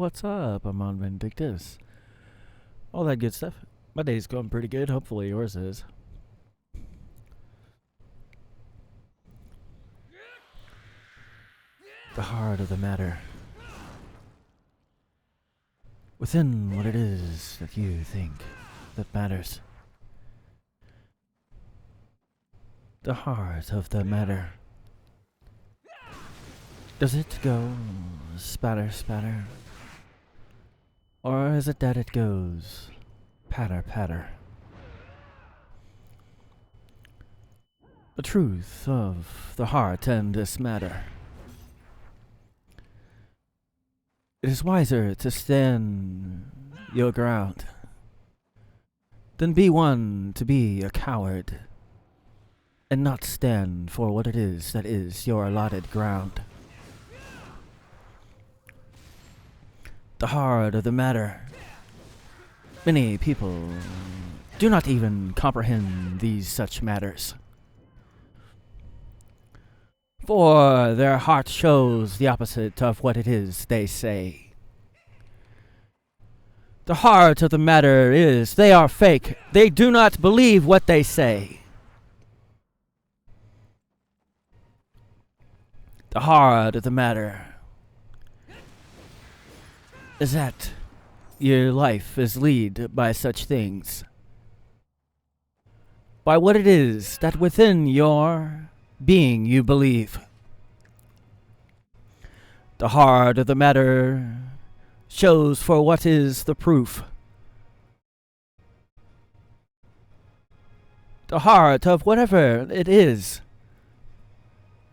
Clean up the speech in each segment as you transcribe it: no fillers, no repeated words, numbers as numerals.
what's up? I'm on Vindictus. All that good stuff. My day's going pretty good. Hopefully yours is. The heart of the matter. Within what it is that you think that matters. The heart of the matter. Does it go spatter, spatter? Or is it that it goes patter, patter? The truth of the heart and this matter. It is wiser to stand your ground than be one to be a coward and not stand for what it is that is your allotted ground. The heart of the matter. Many people do not even comprehend these such matters. For their heart shows the opposite of what it is they say. The heart of the matter is they are fake. They do not believe what they say. The heart of the matter is that your life is led by such things. By what it is that within your being you believe. The heart of the matter shows for what is the proof. The heart of whatever it is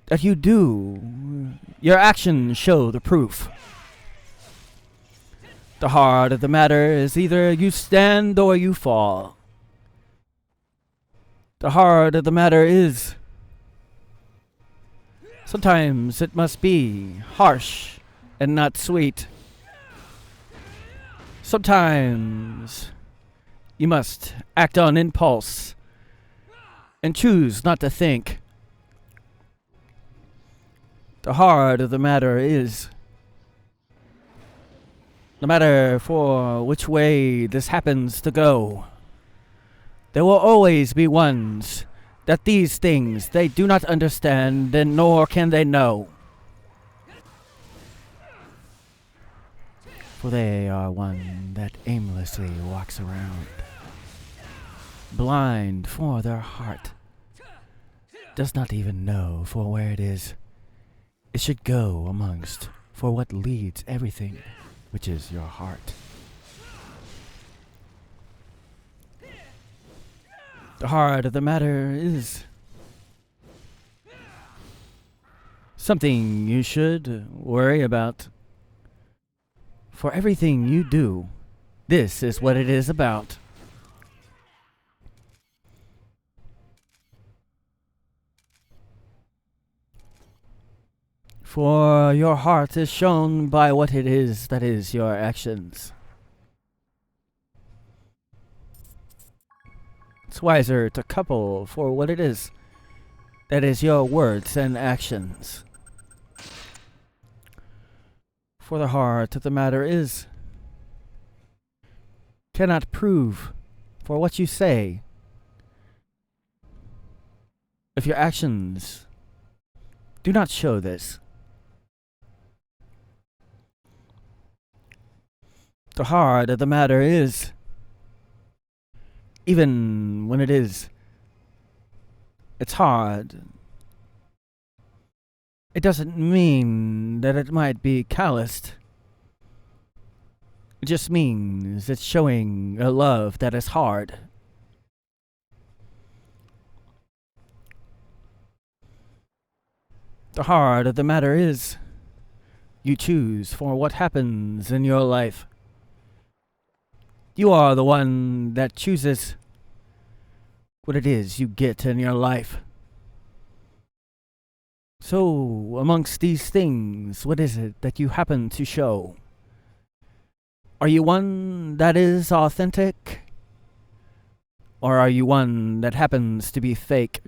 that you do, your actions show the proof. The heart of the matter is either you stand or you fall. The heart of the matter is sometimes it must be harsh and not sweet. Sometimes you must act on impulse and choose not to think. The heart of the matter is, no matter for which way this happens to go, there will always be ones that these things they do not understand, and nor can they know. For they are one that aimlessly walks around, blind for their heart, does not even know for where it is. It should go amongst for what leads everything, which is your heart. The heart of the matter is something you should worry about. For everything you do, this is what it is about. For your heart is shown by what it is that is your actions. It's wiser to couple for what it is that is your words and actions. For the heart of the matter is cannot prove for what you say if your actions do not show this. The heart of the matter is, even when it's hard, it doesn't mean that it might be calloused. It just means it's showing a love that is hard. The heart of the matter is, you choose for what happens in your life. You are the one that chooses what it is you get in your life. So, amongst these things, what is it that you happen to show? Are you one that is authentic? Or are you one that happens to be fake?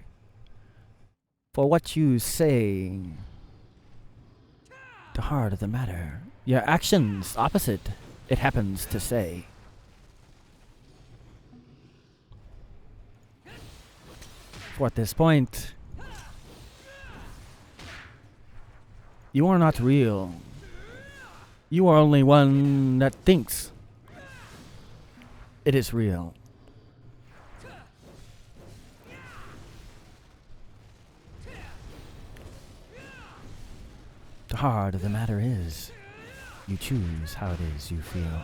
For what you say, the heart of the matter Your actions opposite, it happens to say. For at this point, you are not real. You are only one that thinks it is real. The heart of the matter is, you choose how it is you feel.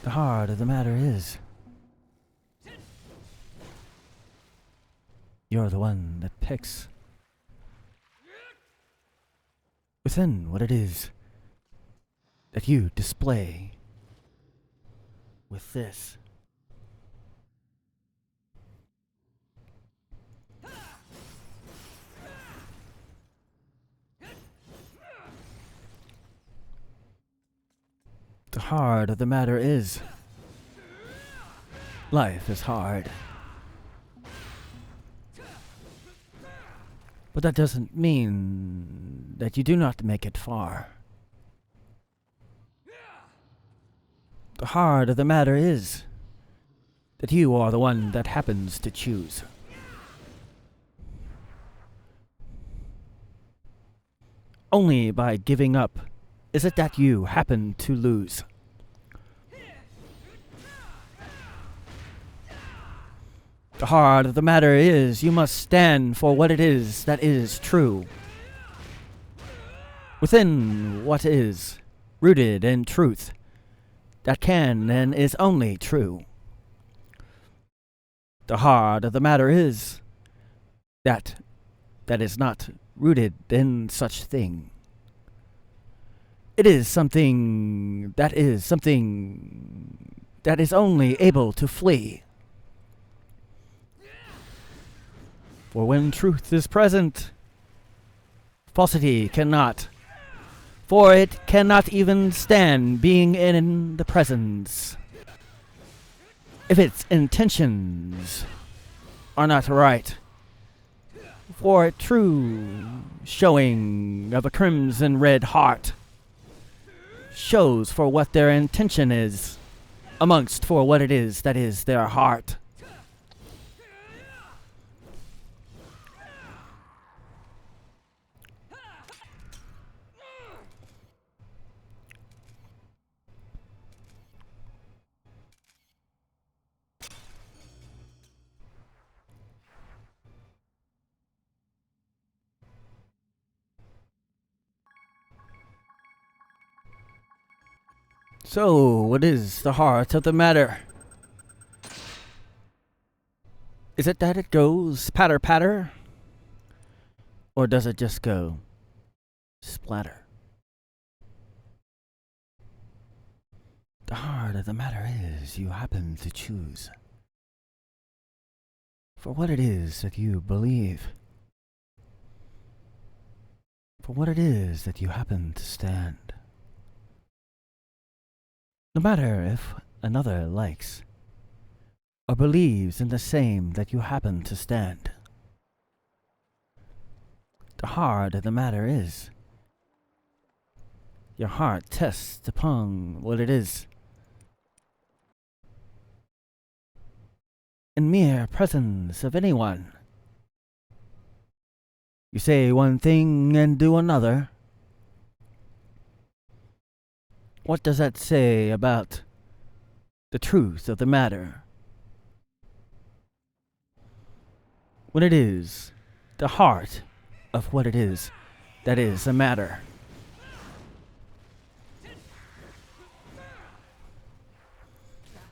The heart of the matter is, you're the one that picks within what it is that you display with this. The heart of the matter is, life is hard. But that doesn't mean that you do not make it far. The heart of the matter is that you are the one that happens to choose. Only by giving up is it that you happen to lose. The heart of the matter is you must stand for what it is that is true. Within what is rooted in truth, that can and is only true. The heart of the matter is that is not rooted in such thing. It is something that is only able to flee. For when truth is present, falsity cannot. For it cannot even stand being in the presence. If its intentions are not right. For a true showing of a crimson red heart shows for what their intention is, amongst for what it is that is their heart. So, what is the heart of the matter? Is it that it goes patter patter? Or does it just go splatter? The heart of the matter is you happen to choose for what it is that you believe, for what it is that you happen to stand. No matter if another likes or believes in the same that you happen to stand. The heart of the matter is, your heart tests upon what it is. In mere presence of anyone, you say one thing and do another. What does that say about the truth of the matter? When it is the heart of what it is that is the matter.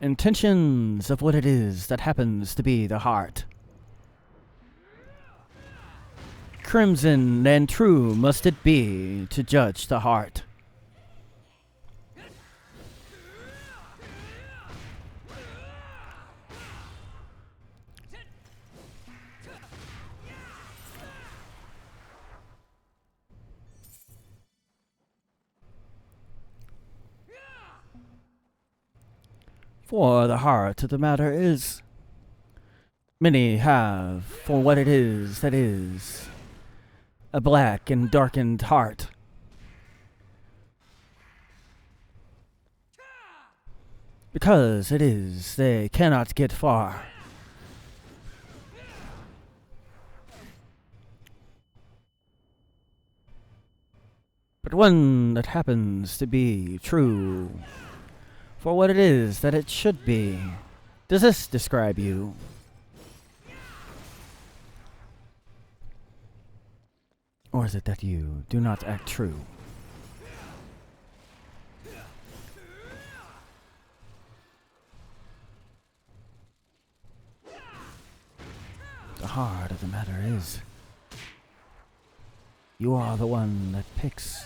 Intentions of what it is that happens to be the heart. Crimson and true must it be to judge the heart. For the heart of the matter is, many have for what it is that is a black and darkened heart. Because it is, they cannot get far. But one that happens to be true for what it is that it should be. Does this describe you? Or is it that you do not act true? The heart of the matter is, you are the one that picks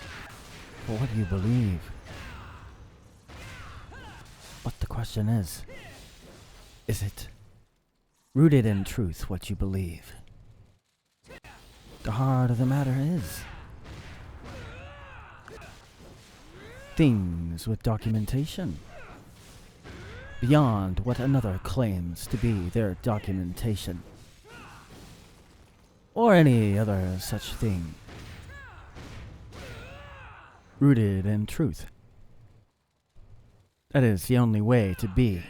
for what you believe. But the question is it rooted in truth what you believe? The heart of the matter is, things with documentation beyond what another claims to be their documentation, or any other such thing, rooted in truth. That is the only way to be.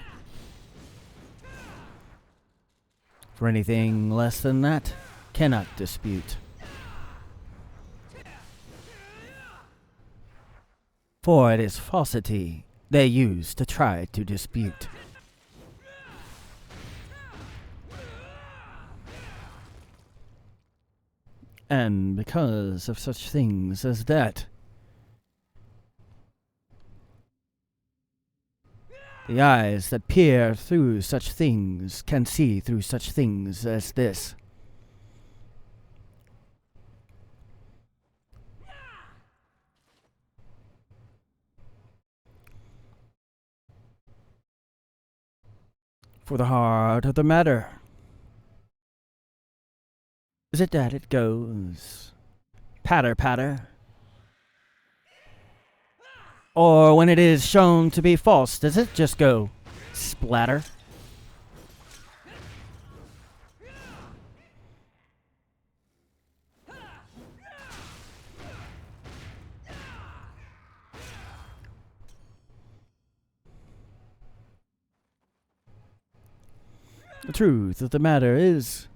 For anything less than that cannot dispute. For it is falsity they use to try to dispute. And because of such things as that, the eyes that peer through such things can see through such things as this. For the heart of the matter, is it that it goes patter patter? Or when it is shown to be false, does it just go splatter? The truth of the matter is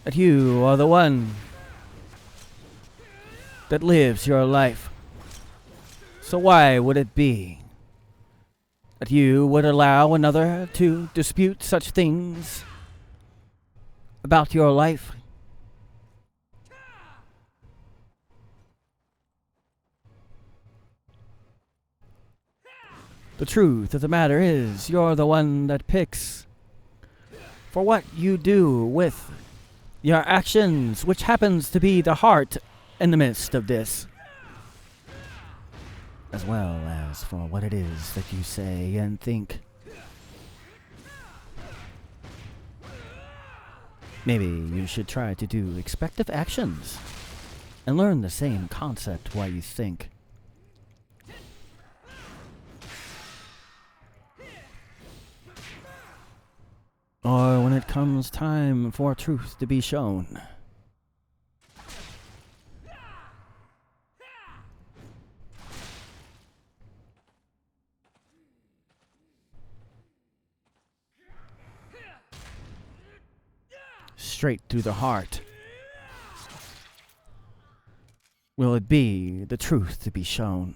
that you are the one that lives your life. So why would it be that you would allow another to dispute such things about your life? The truth of the matter is, you're the one that picks for what you do with your actions, which happens to be the heart in the midst of this, as well as for what it is that you say and think. Maybe you should try to do expective actions and learn the same concept while you think. Or when it comes time for truth to be shown, straight through the heart, will it be the truth to be shown.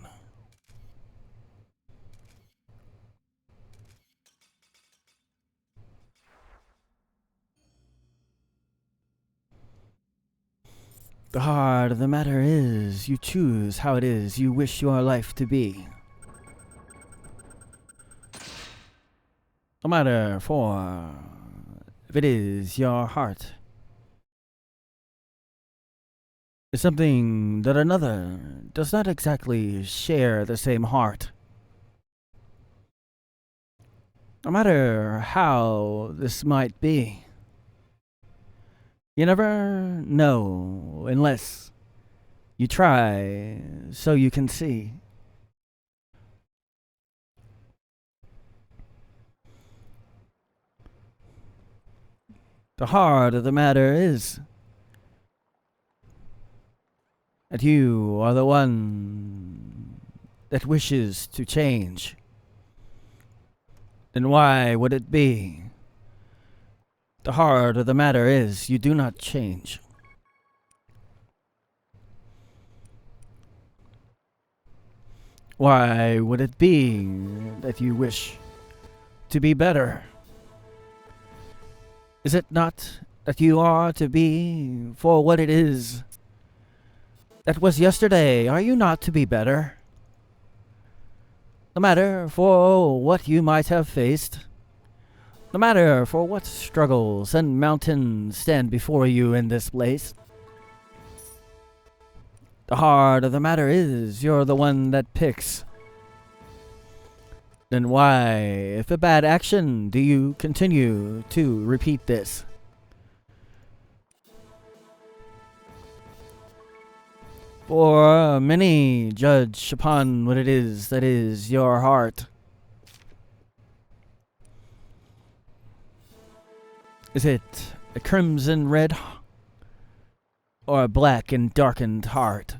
The heart of the matter is, you choose how it is you wish your life to be. No matter for if it is your heart is something that another does not exactly share the same heart. No matter how this might be, you never know unless you try so you can see. The heart of the matter is, that you are the one that wishes to change, then why would it be? The heart of the matter is you do not change. Why would it be that you wish to be better? Is it not that you are to be for what it is that was yesterday? Are you not to be better? No matter for what you might have faced, no matter for what struggles and mountains stand before you in this place, the heart of the matter is you're the one that picks. Then why, if a bad action, do you continue to repeat this? For many judge upon what it is that is your heart. Is it a crimson red or a black and darkened heart?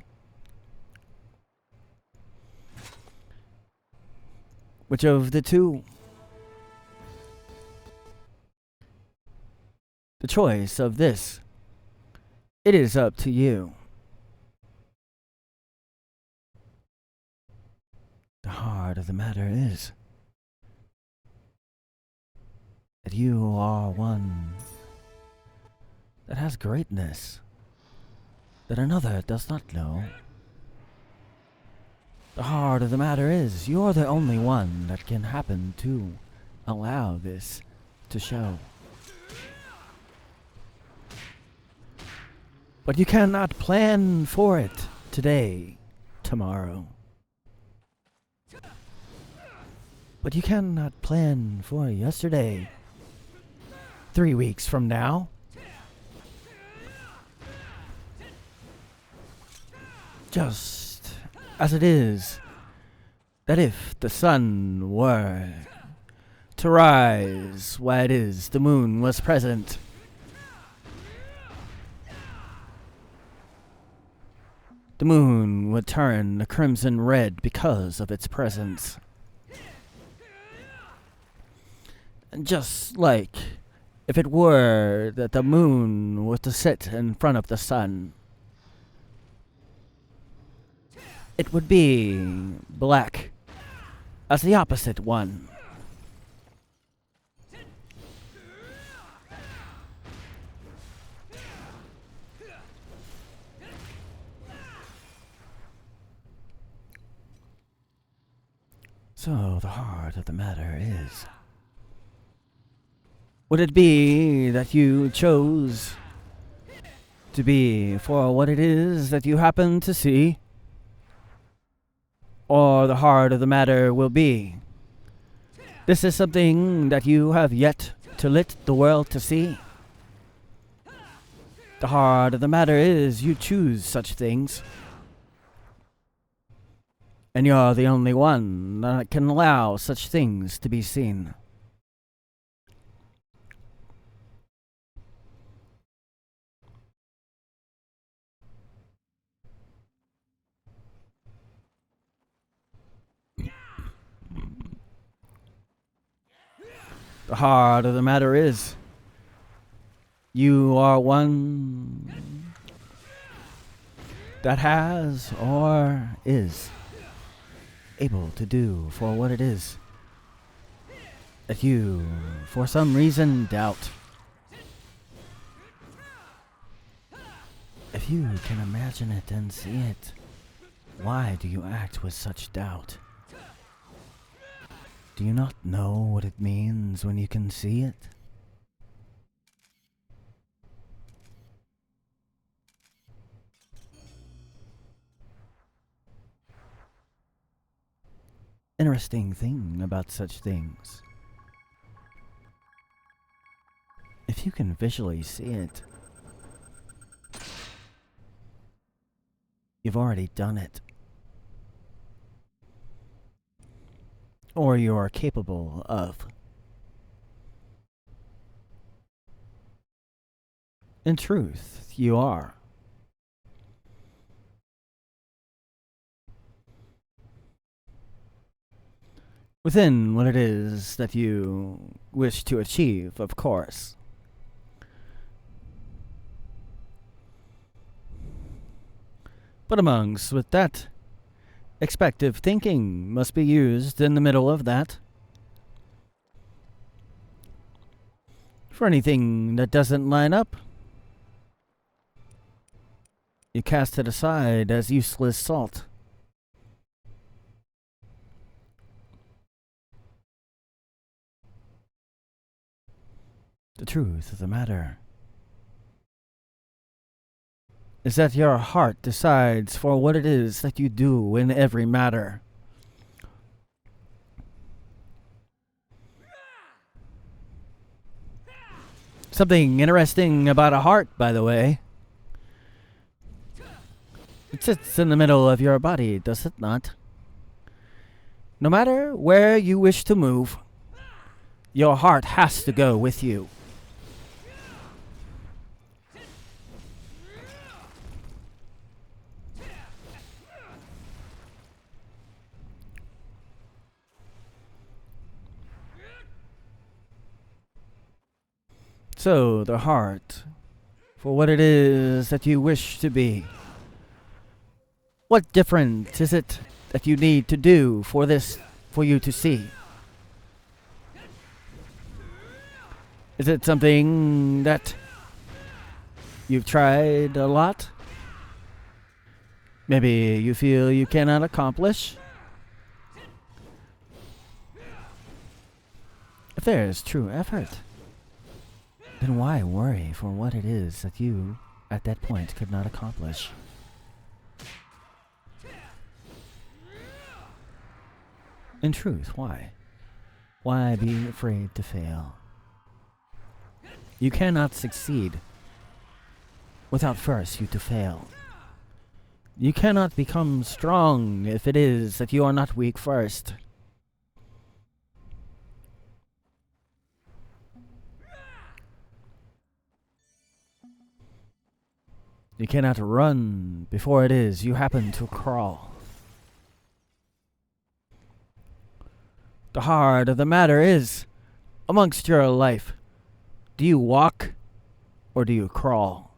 Which of the two? The choice of this, it is up to you. The heart of the matter is that you are one that has greatness that another does not know. The heart of the matter is you're the only one that can happen to allow this to show. But you cannot plan for it today, tomorrow. But you cannot plan for yesterday, 3 weeks from now. Just as it is that if the sun were to rise while it is the moon was present, the moon would turn a crimson red because of its presence. And just like if it were that the moon were to sit in front of the sun, it would be black as the opposite one. So the heart of the matter is, would it be that you chose to be for what it is that you happen to see? Or the heart of the matter will be, this is something that you have yet to let the world to see? The heart of the matter is you choose such things. And you're the only one that can allow such things to be seen. The heart of the matter is, you are one that has or is able to do for what it is that you, for some reason, doubt. If you can imagine it and see it, why do you act with such doubt? Do you not know what it means when you can see it? Interesting thing about such things. If you can visually see it, you've already done it. Or you are capable of. In truth, you are. Within what it is that you wish to achieve, of course. But amongst with that, expective thinking must be used in the middle of that. For anything that doesn't line up, you cast it aside as useless salt. The truth of the matter is that your heart decides for what it is that you do in every matter. Something interesting about a heart, by the way. It sits in the middle of your body, does it not? No matter where you wish to move, your heart has to go with you. So, the heart, for what it is that you wish to be. What difference is it that you need to do for this, for you to see? Is it something that you've tried a lot? Maybe you feel you cannot accomplish? If there is true effort, then why worry for what it is that you, at that point, could not accomplish? In truth, why? Why be afraid to fail? You cannot succeed without first you to fail. You cannot become strong if it is that you are not weak first. You cannot run before it is you happen to crawl. The heart of the matter is, amongst your life, do you walk or do you crawl?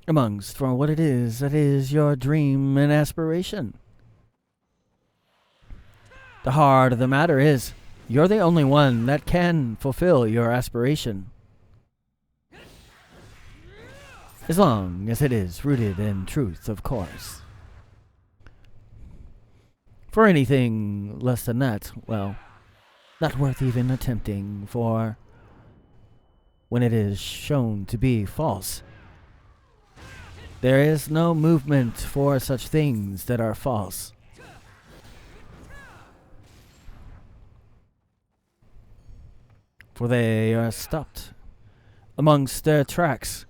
Amongst for what it is that is your dream and aspiration. The heart of the matter is, you're the only one that can fulfill your aspiration. As long as it is rooted in truth, of course. For anything less than that, well, not worth even attempting, for when it is shown to be false, there is no movement for such things that are false. For they are stopped amongst their tracks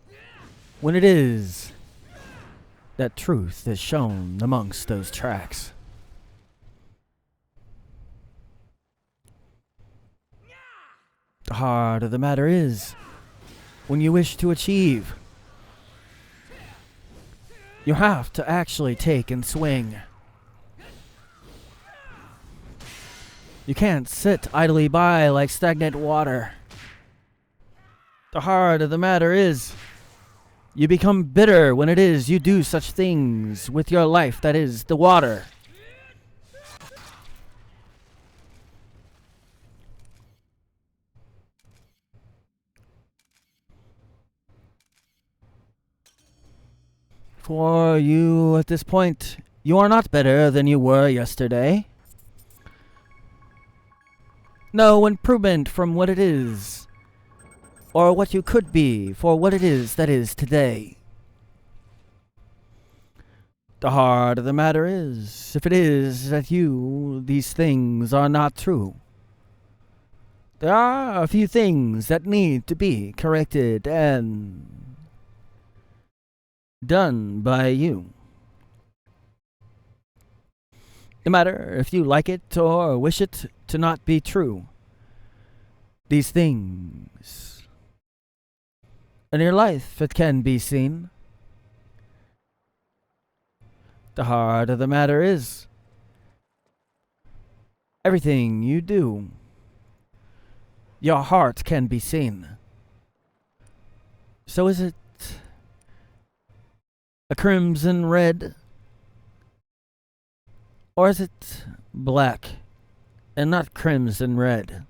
when it is that truth is shown amongst those tracks. The heart of the matter is, when you wish to achieve, you have to actually take and swing. You can't sit idly by like stagnant water. The heart of the matter is, you become bitter when it is you do such things with your life that is the water. For you at this point, you are not better than you were yesterday. No improvement from what it is, or what you could be for what it is that is today. The heart of the matter is, if it is that these things are not true, there are a few things that need to be corrected and done by you. No matter if you like it or wish it to not be true, these things in your life, it can be seen. The heart of the matter is, everything you do, your heart can be seen. So is it a crimson red? Or is it black and not crimson red?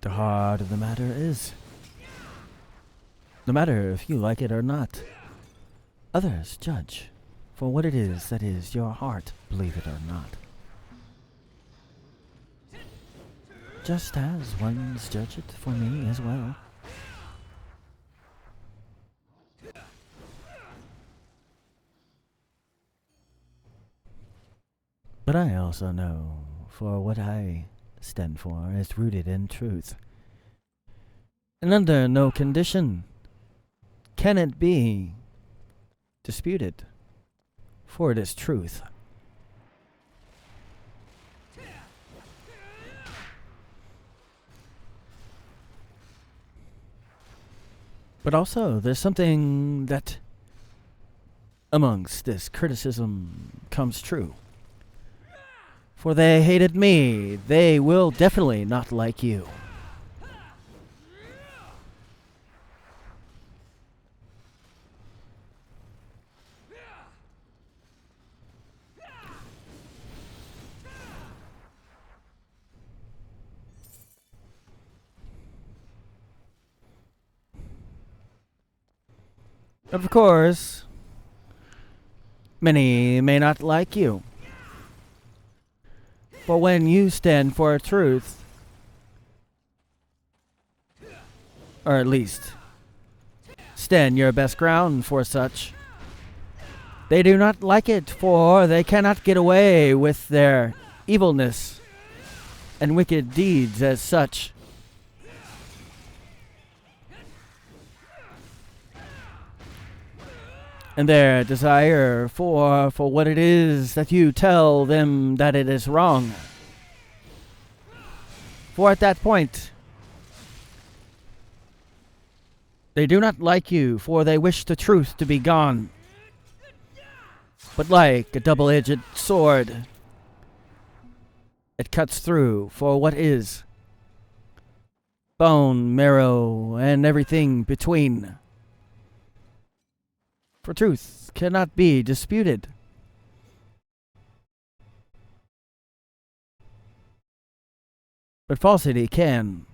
The heart of the matter is, no matter if you like it or not, others judge for what it is that is your heart, believe it or not. Just as ones judge it for me as well. But I also know for what I stand for is rooted in truth. And under no condition can it be disputed, for it is truth. But also, there's something that amongst this criticism comes true. For they hated me, they will definitely not like you. Of course, many may not like you. But when you stand for a truth, or at least stand your best ground for such, they do not like it, for they cannot get away with their evilness and wicked deeds as such. And their desire for what it is that you tell them that it is wrong. For at that point, they do not like you, for they wish the truth to be gone. But like a double-edged sword, it cuts through for what is bone, marrow, and everything between. For truth cannot be disputed. But falsity can.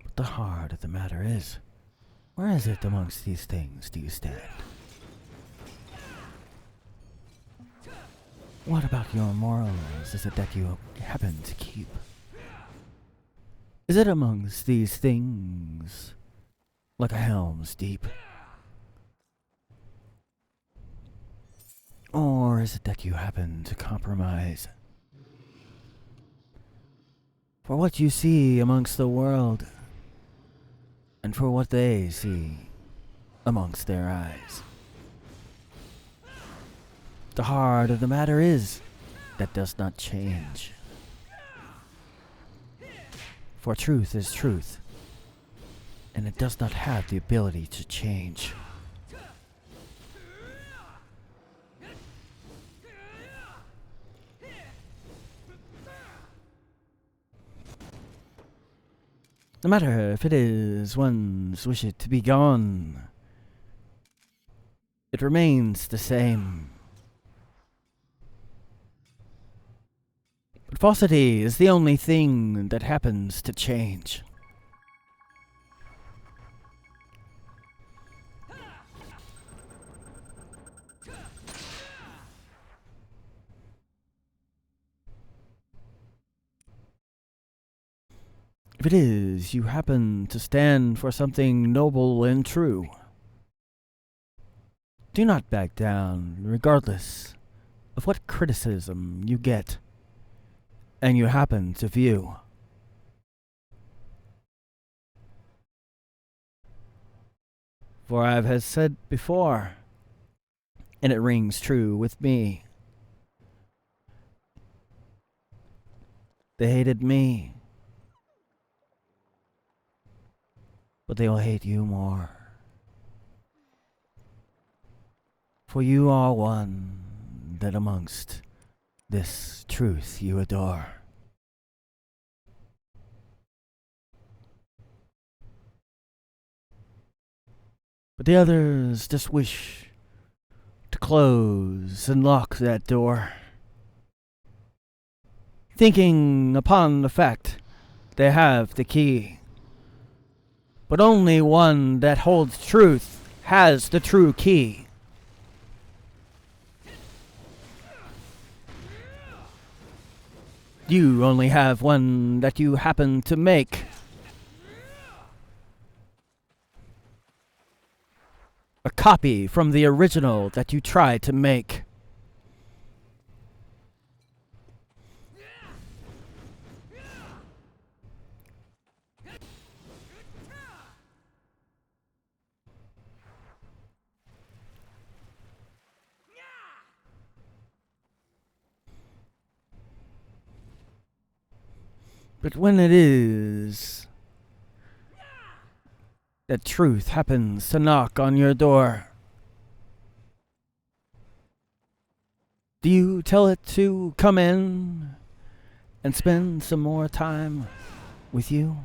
But the heart of the matter is, where is it amongst these things do you stand? What about your morals is it that you happen to keep? Is it amongst these things like a helm's deep? Or is it that you happen to compromise? For what you see amongst the world, and for what they see amongst their eyes. The heart of the matter is, that does not change. For truth is truth, and it does not have the ability to change. No matter if it is one's wish it to be gone, it remains the same. But falsity is the only thing that happens to change. If it is you happen to stand for something noble and true, do not back down, regardless of what criticism you get. and you happen to view. For I have said before, and it rings true with me. They hated me, but they will hate you more. For you are one that amongst this truth you adore. But the others just wish to close and lock that door, thinking upon the fact they have the key. But only one that holds truth has the true key. You only have one that you happen to make. A copy from the original that you try to make. But when it is that truth happens to knock on your door, do you tell it to come in and spend some more time with you?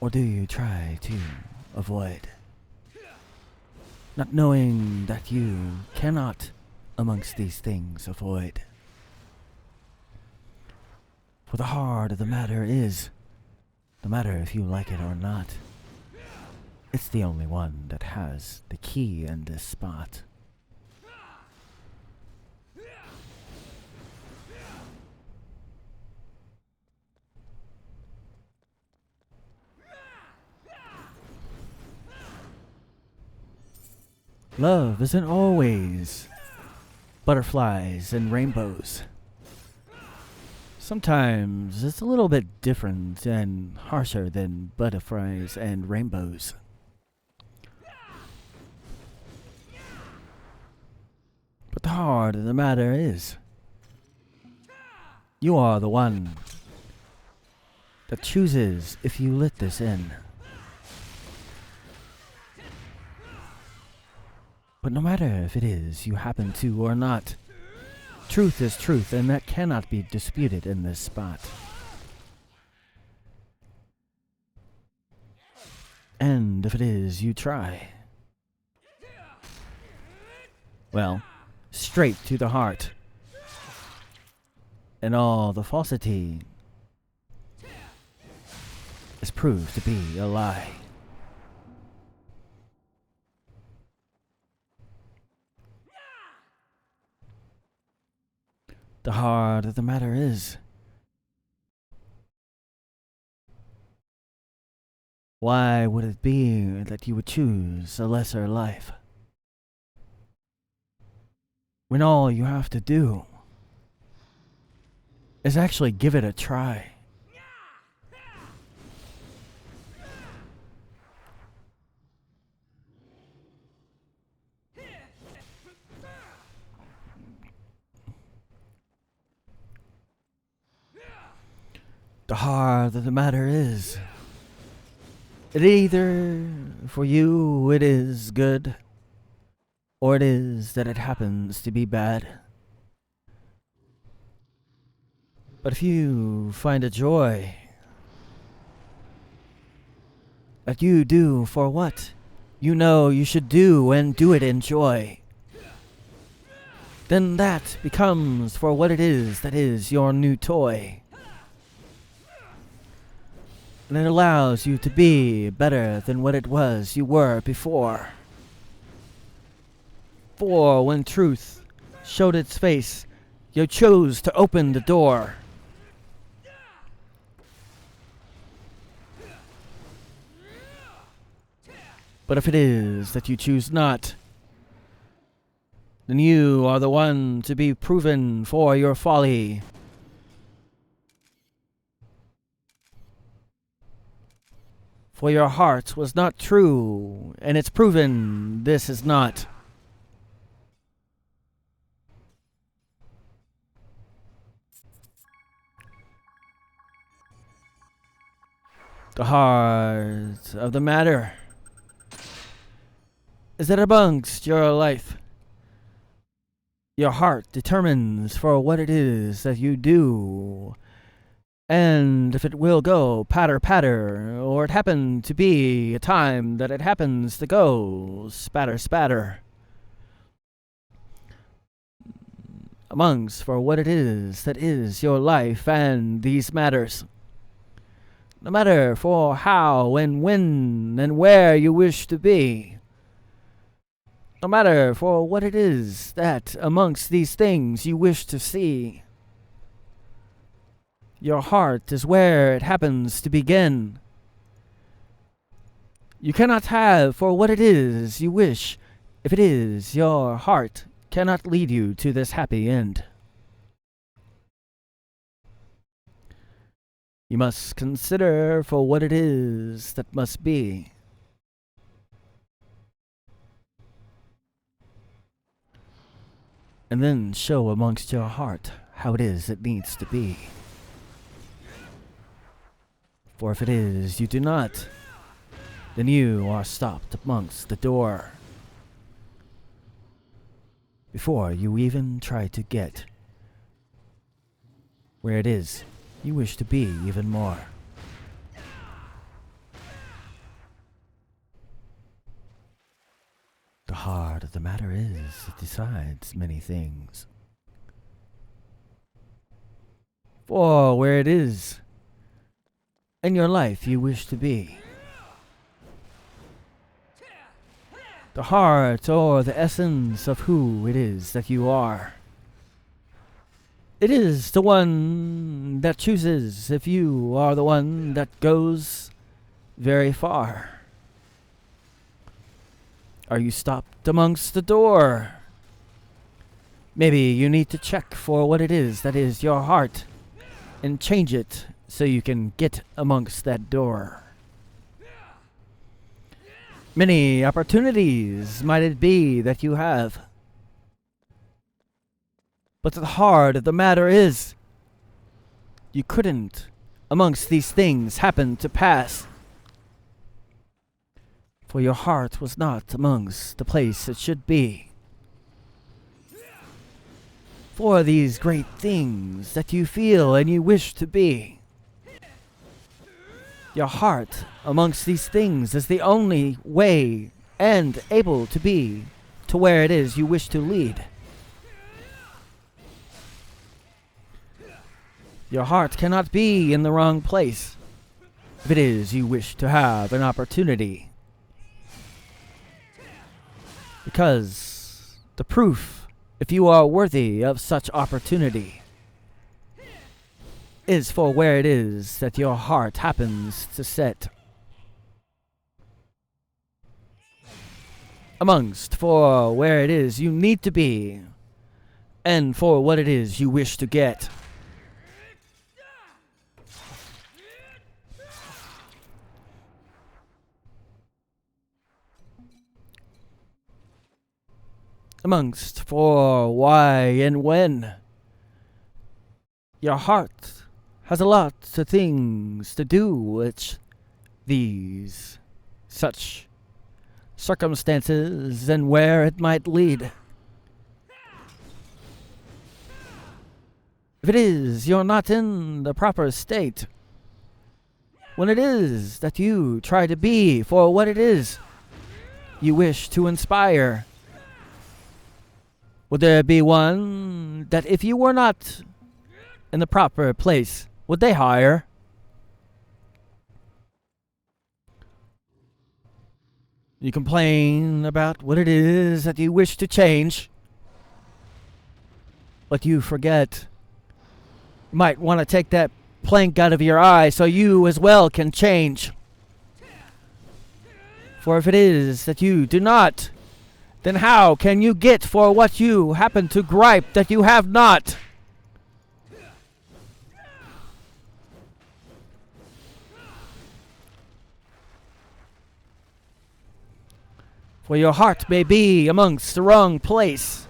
Or do you try to avoid, not knowing that you cannot amongst these things avoid? For the heart of the matter is, no matter if you like it or not, it's the only one that has the key in this spot. Love isn't always butterflies and rainbows. Sometimes it's a little bit different and harsher than butterflies and rainbows. But the heart of the matter is, you are the one that chooses if you let this in. But no matter if it is you happen to or not, truth is truth, and that cannot be disputed in this spot. And if it is you try, well, straight to the heart, and all the falsity is proved to be a lie. The heart of the matter is, why would it be that you would choose a lesser life, when all you have to do is actually give it a try? The heart of the matter is, it either for you it is good, or it is that it happens to be bad. But if you find a joy that you do for what you know you should do and do it in joy, then that becomes for what it is that is your new toy. And it allows you to be better than what it was you were before. For when truth showed its face, you chose to open the door. But if it is that you choose not, then you are the one to be proven for your folly. For your heart was not true, and it's proven this is not. The heart of the matter is that amongst your life, your heart determines for what it is that you do, and if it will go patter patter, or it happen to be a time that it happens to go spatter spatter. Amongst for what it is that is your life and these matters. No matter for how and when and where you wish to be. No matter for what it is that amongst these things you wish to see. Your heart is where it happens to begin. You cannot have for what it is you wish if it is your heart cannot lead you to this happy end. You must consider for what it is that must be. And then show amongst your heart how it is it needs to be. For if it is you do not, then you are stopped amongst the door. Before you even try to get where it is you wish to be even more. The heart of the matter is it decides many things. For where it is in your life you wish to be. The heart or the essence of who it is that you are. It is the one that chooses if you are the one that goes very far. Are you stopped amongst the door? Maybe you need to check for what it is that is your heart and change it so you can get amongst that door. Many opportunities might it be that you have. But the heart of the matter is, you couldn't, amongst these things, happen to pass. For your heart was not amongst the place it should be. For these great things that you feel and you wish to be. Your heart amongst these things is the only way and able to be to where it is you wish to lead. Your heart cannot be in the wrong place if it is you wish to have an opportunity. Because the proof, if you are worthy of such opportunity, is for where it is that your heart happens to set. Amongst for where it is you need to be, and for what it is you wish to get. Amongst for why and when. Your heart has a lot of things to do with these such circumstances and where it might lead. If it is you're not in the proper state, when it is that you try to be for what it is you wish to inspire, would there be one that if you were not in the proper place, would they hire? You complain about what it is that you wish to change, but you forget. You might want to take that plank out of your eye so you as well can change. For if it is that you do not, then how can you get for what you happen to gripe that you have not? For your heart may be amongst the wrong place.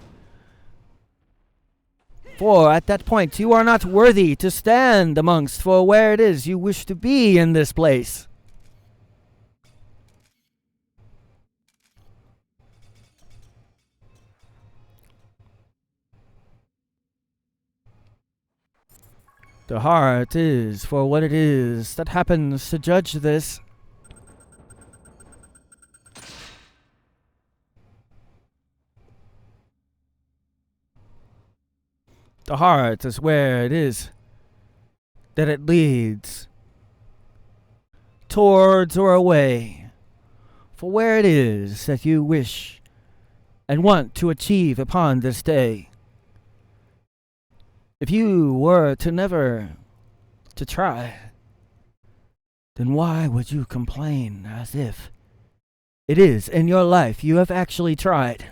For at that point you are not worthy to stand amongst for where it is you wish to be in this place. The heart is for what it is that happens to judge this. The heart is where it is that it leads towards or away for where it is that you wish and want to achieve upon this day. If you were to never to try, then why would you complain as if it is in your life you have actually tried?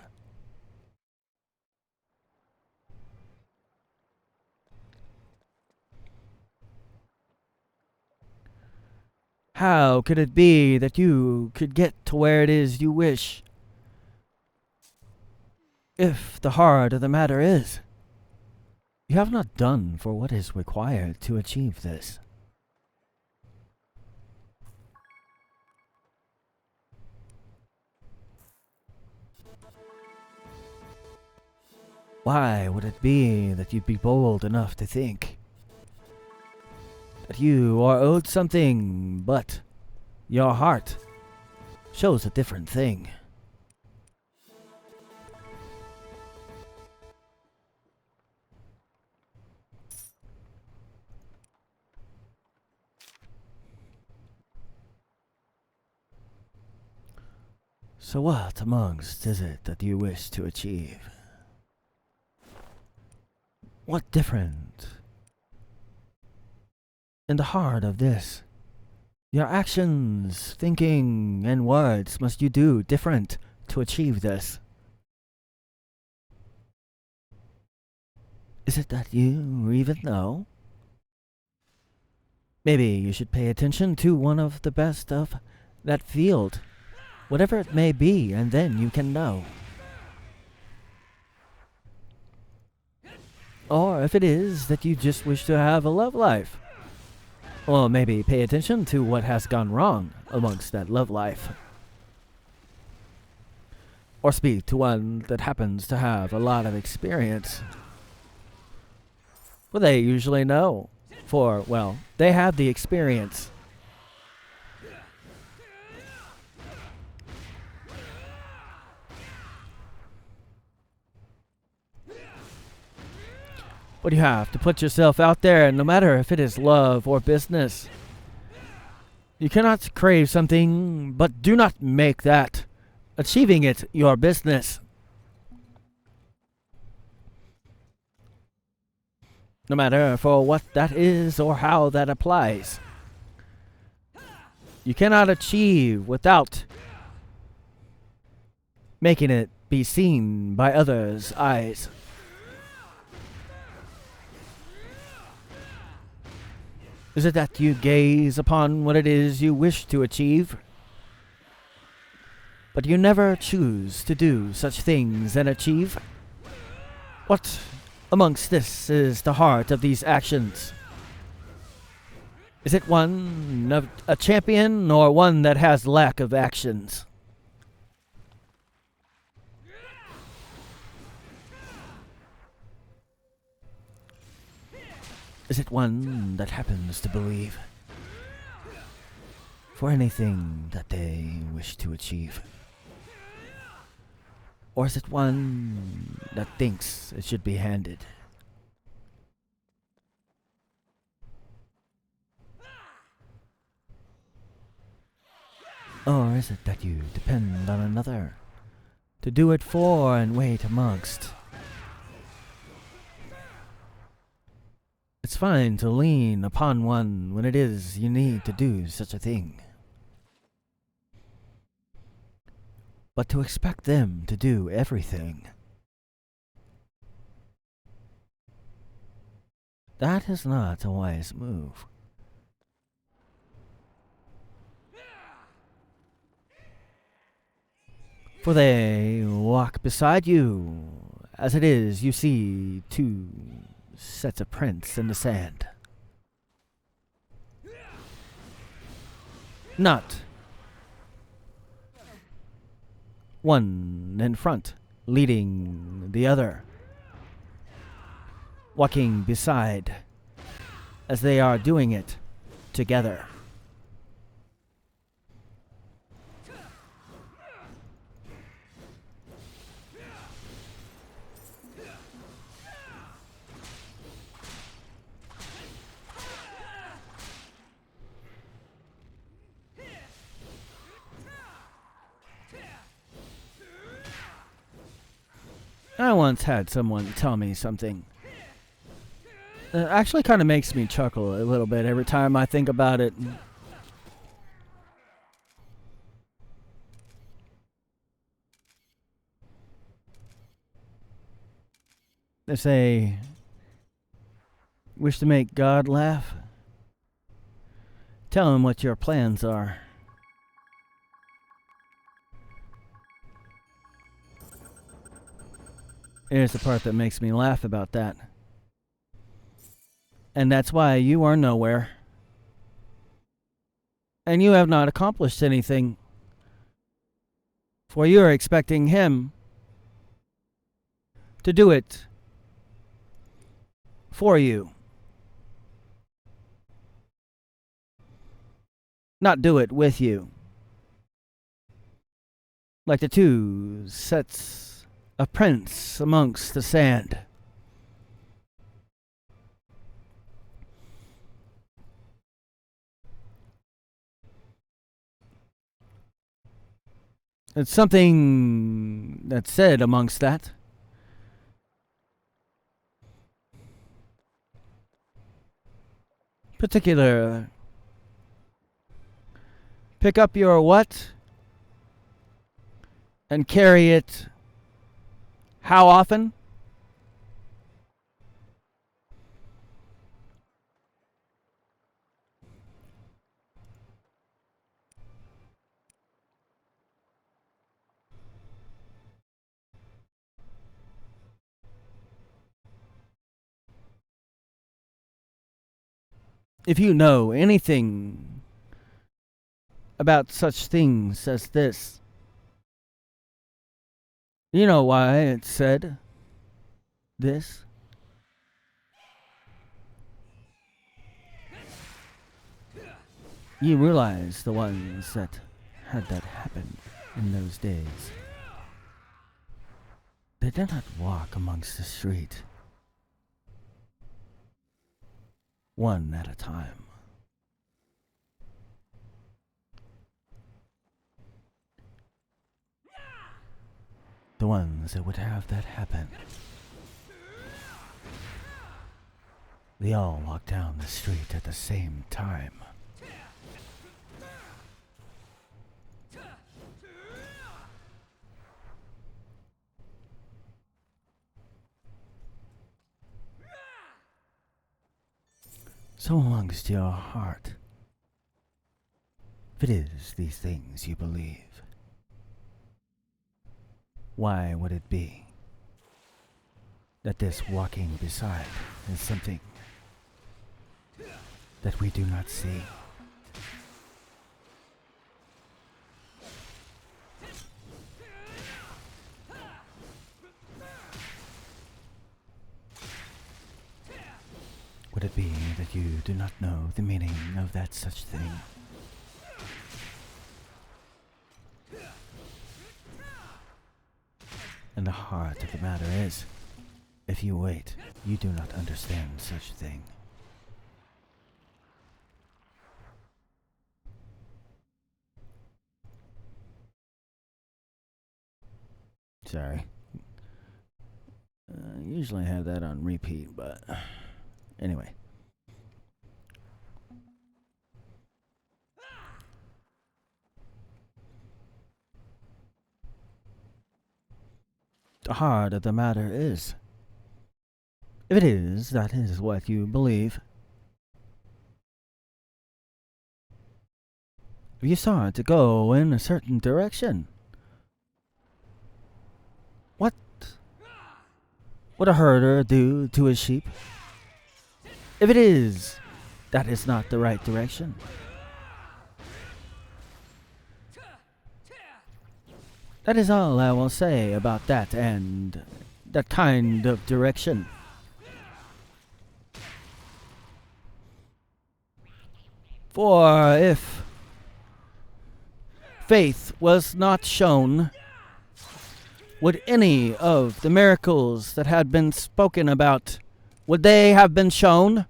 How could it be that you could get to where it is you wish if the heart of the matter is you have not done for what is required to achieve this? Why would it be that you'd be bold enough to think that you are owed something, but your heart shows a different thing? So what amongst is it that you wish to achieve? What different in the heart of this? Your actions, thinking, and words must you do different to achieve this? Is it that you even know? Maybe you should pay attention to one of the best of that field, whatever it may be, and then you can know. Or if it is that you just wish to have a love life, well, maybe pay attention to what has gone wrong amongst that love life. Or speak to one that happens to have a lot of experience. Well, they usually know. For, well, they have the experience. But you have to put yourself out there, no matter if it is love or business. You cannot crave something, but do not make that achieving it your business. No matter for what that is or how that applies. You cannot achieve without making it be seen by others' eyes. Is it that you gaze upon what it is you wish to achieve, but you never choose to do such things and achieve? What amongst this is the heart of these actions? Is it one of a champion or one that has lack of actions? Is it one that happens to believe for anything that they wish to achieve? Or is it one that thinks it should be handed? Or is it that you depend on another to do it for and wait amongst? It's fine to lean upon one when it is you need to do such a thing. But to expect them to do everything, that is not a wise move. For they walk beside you. As it is, you see two sets of prints in the sand. Not one in front, leading the other, walking beside, as they are doing it together. I once had someone tell me something that actually kind of makes me chuckle a little bit every time I think about it. They say, wish to make God laugh? Tell him what your plans are. Here's the part that makes me laugh about that. And that's why you are nowhere. And you have not accomplished anything. For you are expecting him to do it for you. Not do it with you. Like the two sets of prints amongst the sand. It's something that's said amongst that. Particular. Pick up your what and carry it how often? If you know anything about such things as this, you know why it said this? You realize the ones that had that happen in those days. They did not walk amongst the street, one at a time. The ones that would have that happen, they all walked down the street at the same time. So amongst your heart, if it is these things you believe, why would it be that this walking beside is something that we do not see? Would it be that you do not know the meaning of that such thing? And the heart of the matter is, if you wait, you do not understand such thing. Sorry. Usually I have that on repeat, but anyway. the heart of the matter is, if it is, that is what you believe. If you start to go in a certain direction, what would a herder do to his sheep? If it is, that is not the right direction. That is all I will say about that and that kind of direction. For if faith was not shown, would any of the miracles that had been spoken about, would they have been shown?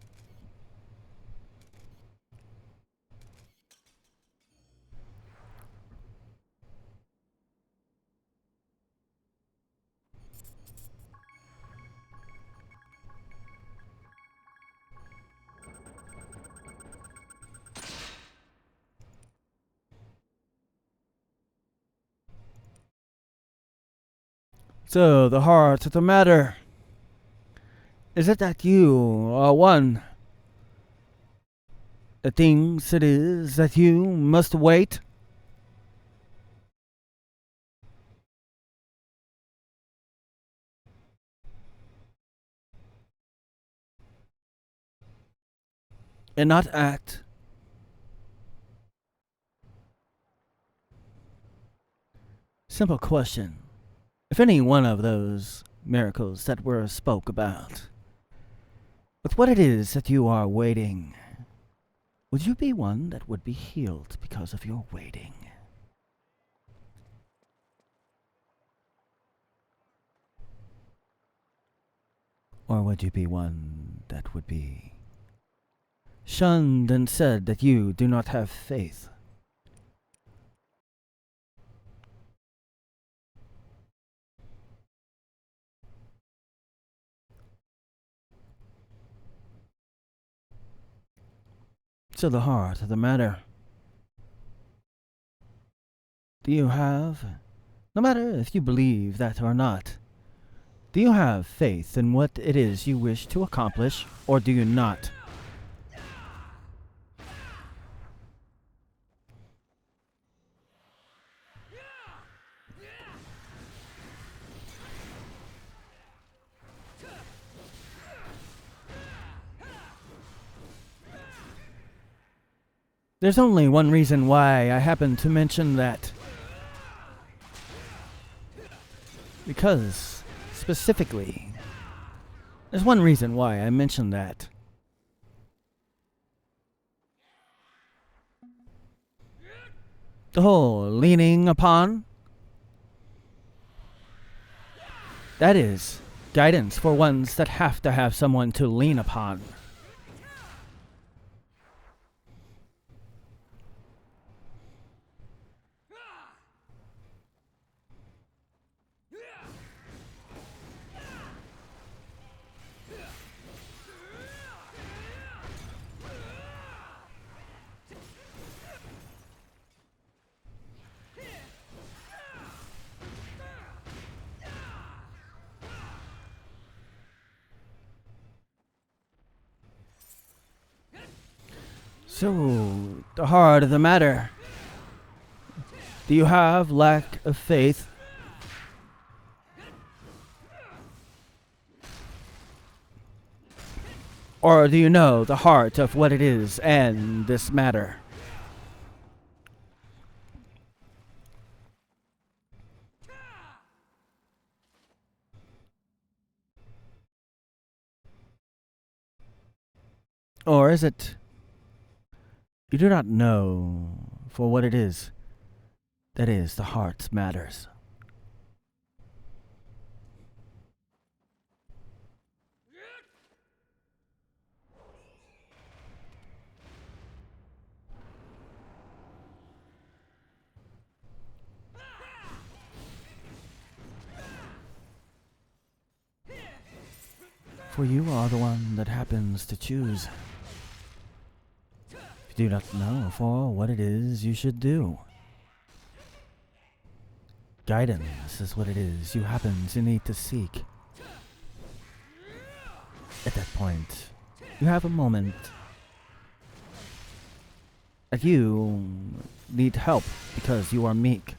So, the heart of the matter, is it that you are one that thinks it is that you must wait? And not act? Simple question. If any one of those miracles that were spoke about, with what it is that you are waiting, would you be one that would be healed because of your waiting? Or would you be one that would be shunned and said that you do not have faith? So the heart of the matter, do you have, no matter if you believe that or not, do you have faith in what it is you wish to accomplish, or do you not? There's only one reason why I happen to mention that. Because, specifically, there's one reason why I mentioned that. The whole leaning upon, that is guidance for ones that have to have someone to lean upon. So, the heart of the matter, do you have lack of faith? Or do you know the heart of what it is and this matter? Or is it you do not know for what it is that is the heart's matters? For you are the one that happens to choose. You do not know for what it is you should do. Guidance is what it is you happen to need to seek. At that point, you have a moment that you need help because you are meek.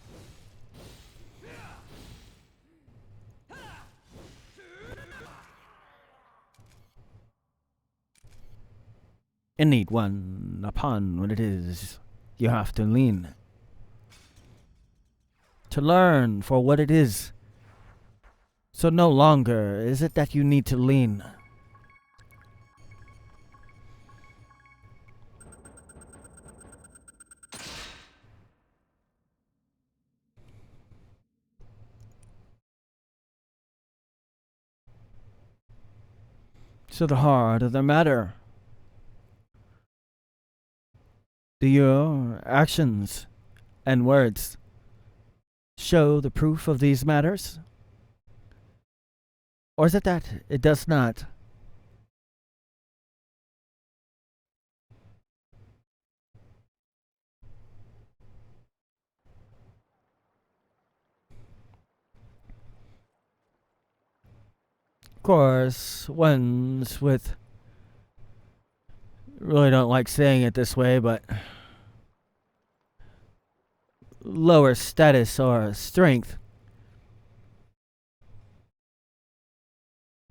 And need one upon what it is you have to lean. To learn for what it is. So no longer is it that you need to lean. So the heart of the matter. Do your actions and words show the proof of these matters? Or is it that it does not? Of course, ones with, really don't like saying it this way, but lower status or strength.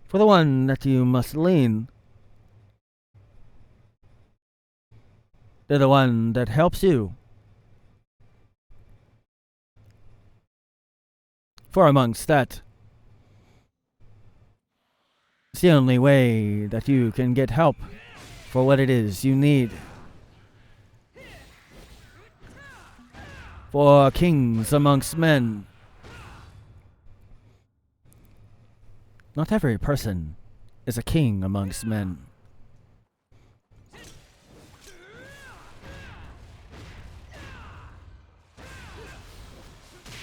For the one that you must lean. They're the one that helps you. For amongst that, it's the only way that you can get help for what it is you need. For kings amongst men. Not every person is a king amongst men.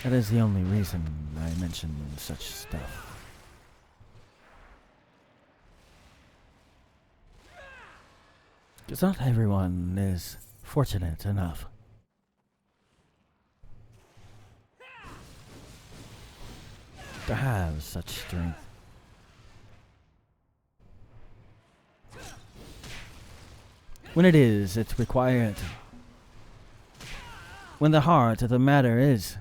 That is the only reason I mention such stuff. Because not everyone is fortunate enough to have such strength. When it is, it's required. When the heart of the matter is,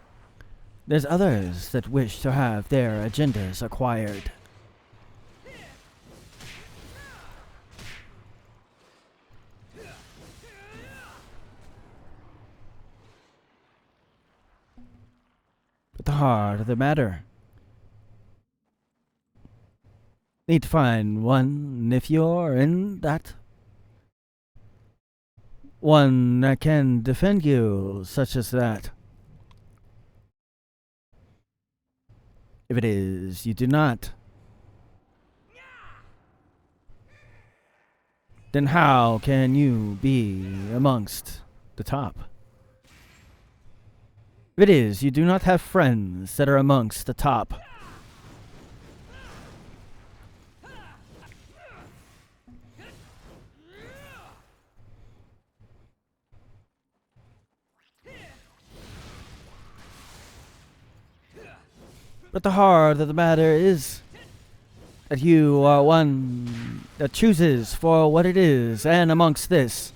there's others that wish to have their agendas acquired. But the heart of the matter need to find one, if you're in that, one that can defend you, such as that. If it is, you do not. Then how can you be amongst the top? If it is, you do not have friends that are amongst the top. But the heart of the matter is that you are one that chooses for what it is, and amongst this,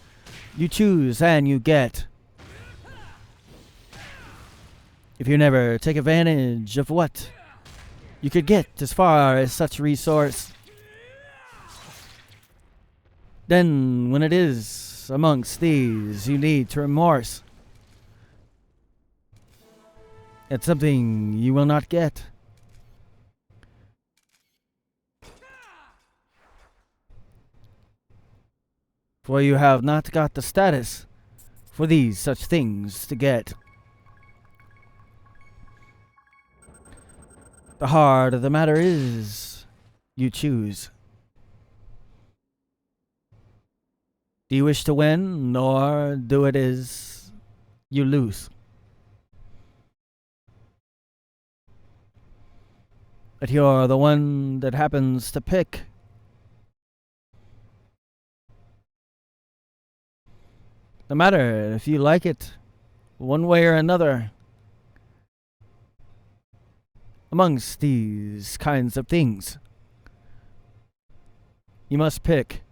you choose and you get. If you never take advantage of what you could get as far as such resource, then when it is amongst these, you need to remorse. It's something you will not get. For you have not got the status for these such things to get. The heart of the matter is, you choose. Do you wish to win, or do it is you lose? But you're the one that happens to pick. No matter if you like it, one way or another. Amongst these kinds of things, you must pick.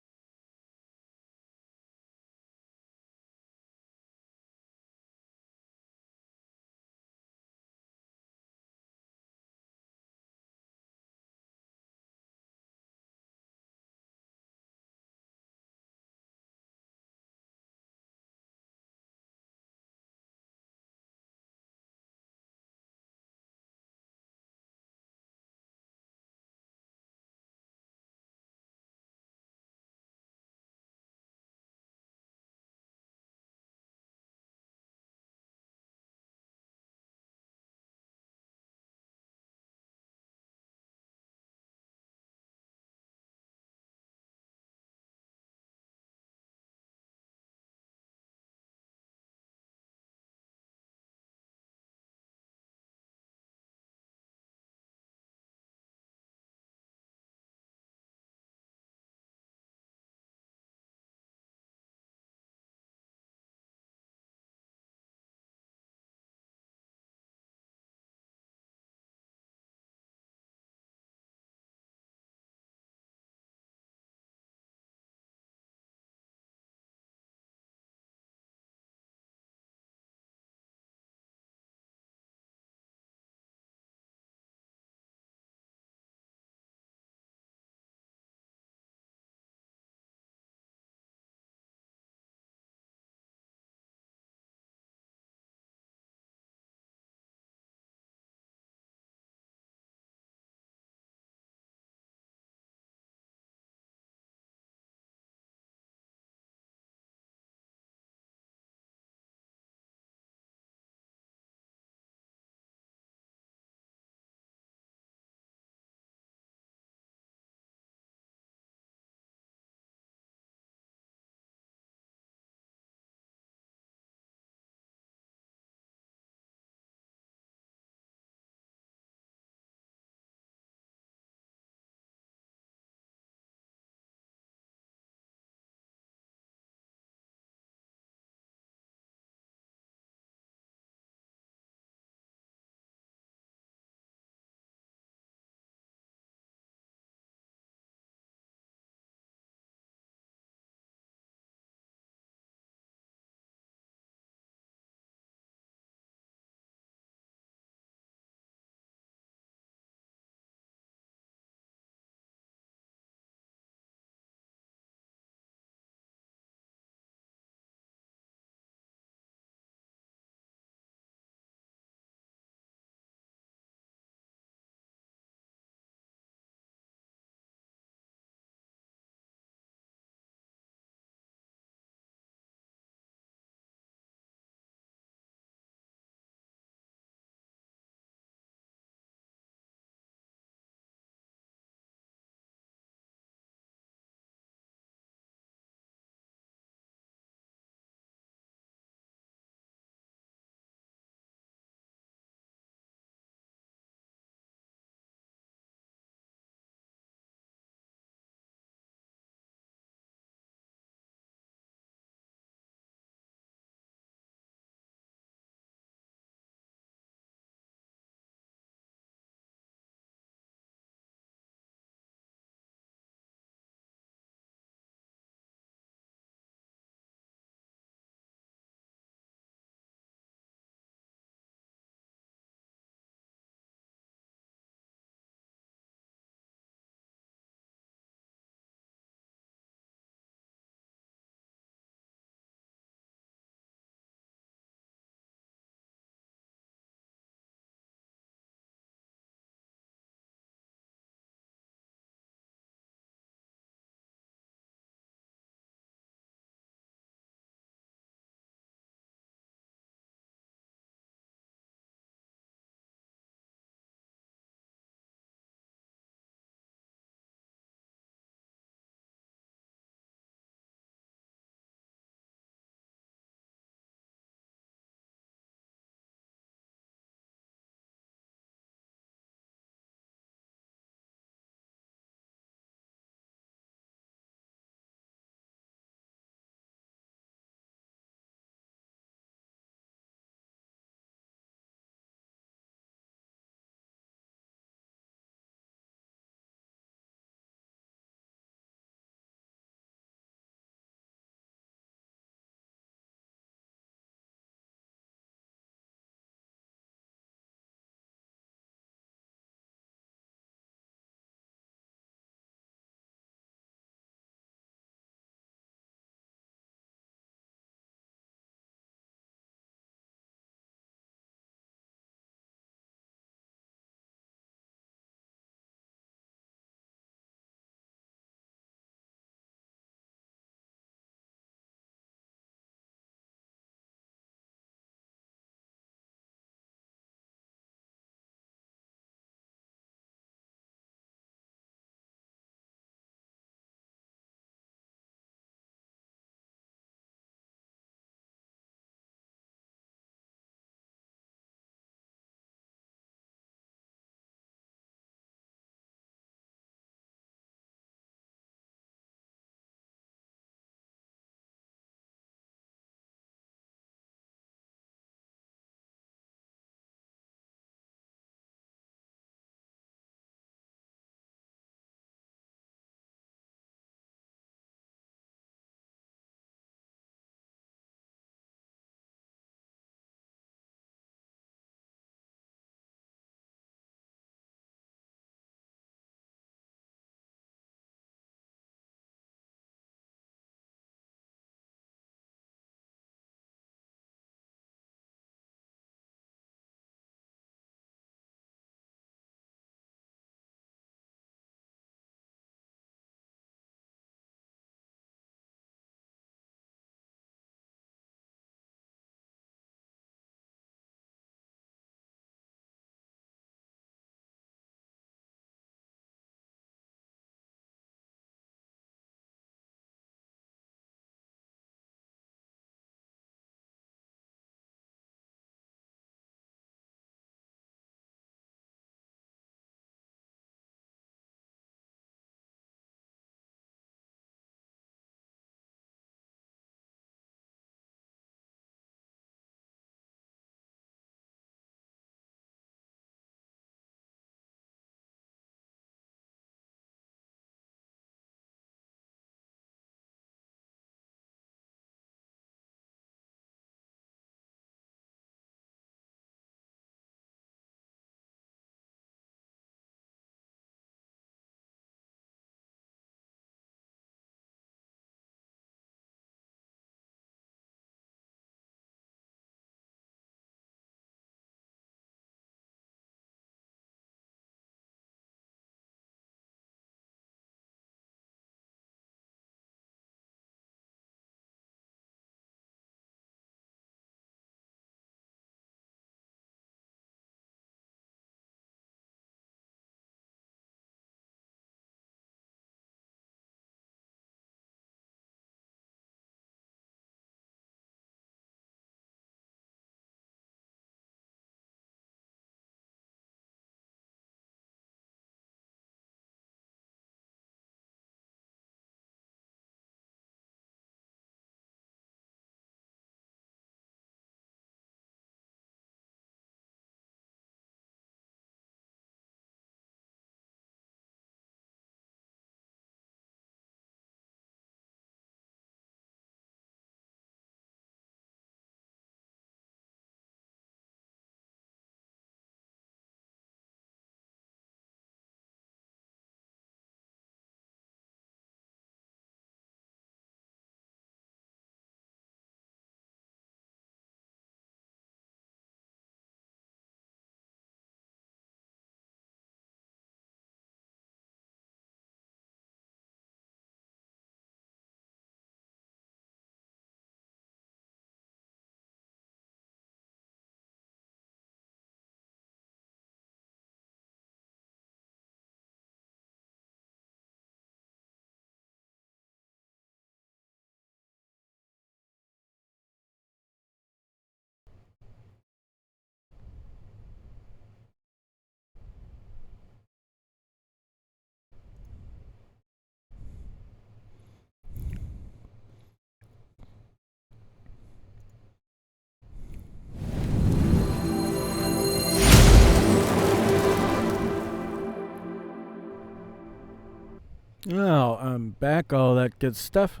Oh, I'm back. All that good stuff.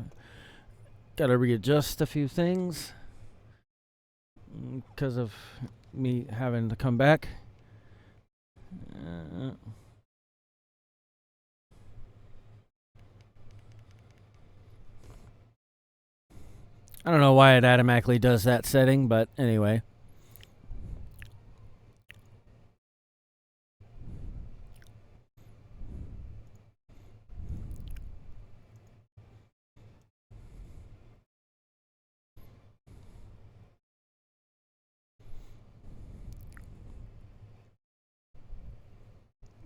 Gotta readjust a few things because of me having to come back. I don't know why it automatically does that setting, but anyway.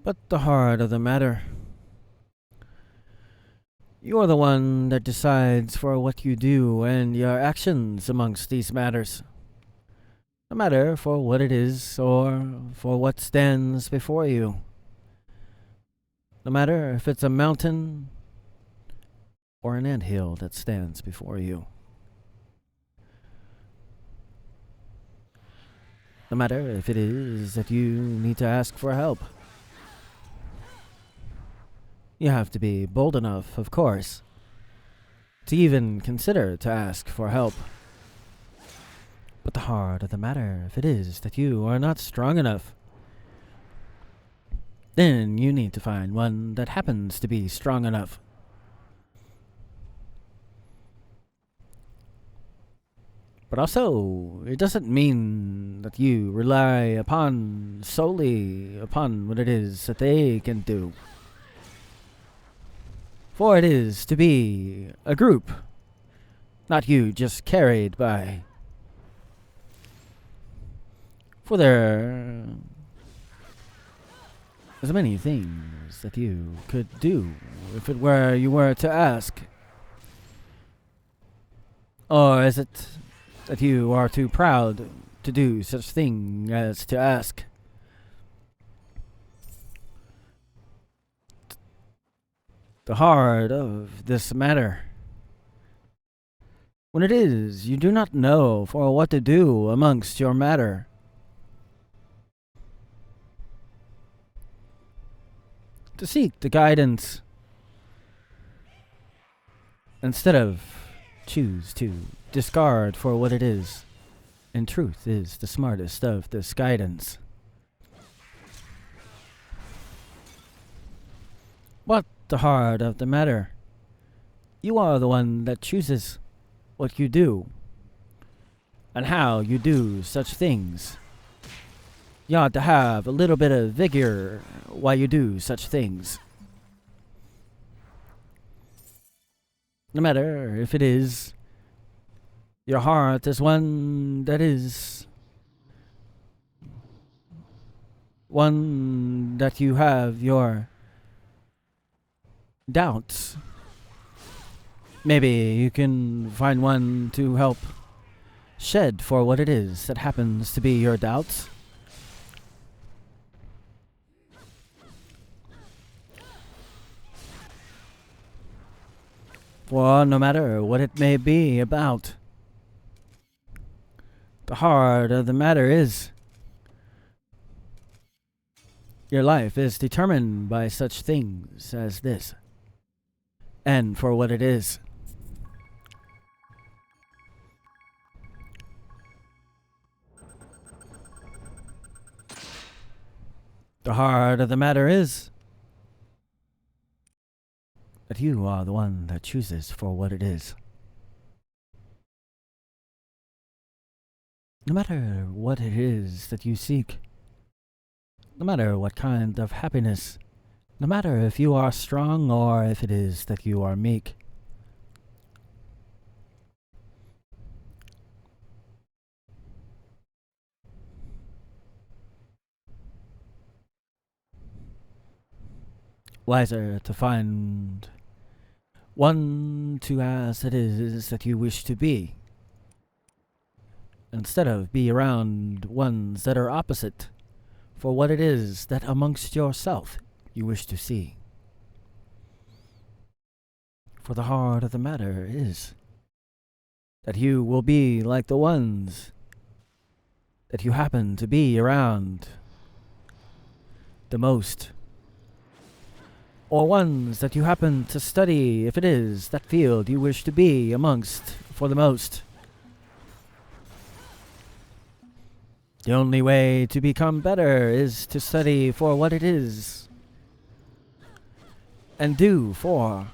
But the heart of the matter, you are the one that decides for what you do and your actions amongst these matters. No matter for what it is or for what stands before you. No matter if it's a mountain or an anthill that stands before you. No matter if it is that you need to ask for help. You have to be bold enough, of course, to even consider to ask for help. But the heart of the matter, if it is that you are not strong enough, then you need to find one that happens to be strong enough. But also, it doesn't mean that you rely solely upon what it is that they can do. For it is to be a group, not you just carried by. For there is many things that you could do if it were you were to ask. Or is it that you are too proud to do such thing as to ask? The heart of this matter, when it is you do not know for what to do amongst your matter, to seek the guidance instead of choose to discard for what it is, in truth is the smartest of this guidance. But the heart of the matter, you are the one that chooses what you do and how you do such things. You ought to have a little bit of vigor while you do such things. No matter if it is your heart is one that is one that you have your doubts. Maybe you can find one to help shed for what it is that happens to be your doubts. For no matter what it may be about, the heart of the matter is your life is determined by such things as this, and for what it is. The heart of the matter is that you are the one that chooses for what it is. No matter what it is that you seek, no matter what kind of happiness, no matter if you are strong or if it is that you are meek, wiser to find one to as it is that you wish to be, instead of be around ones that are opposite for what it is that amongst yourself you wish to see. For the heart of the matter is that you will be like the ones that you happen to be around the most. or ones that you happen to study if it is that field you wish to be amongst for the most. The only way to become better is to study for what it is and do for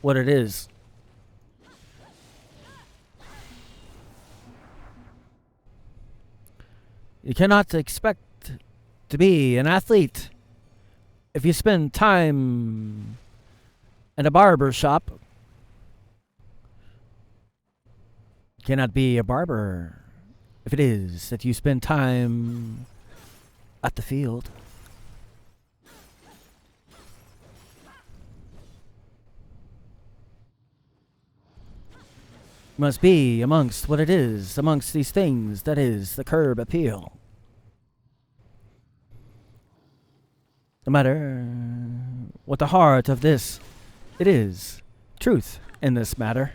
what it is. You cannot expect to be an athlete if you spend time in a barber shop. You cannot be a barber if it is that you spend time at the field. Must be amongst what it is, amongst these things that is the curb appeal. No matter what the heart of this, it is truth in this matter.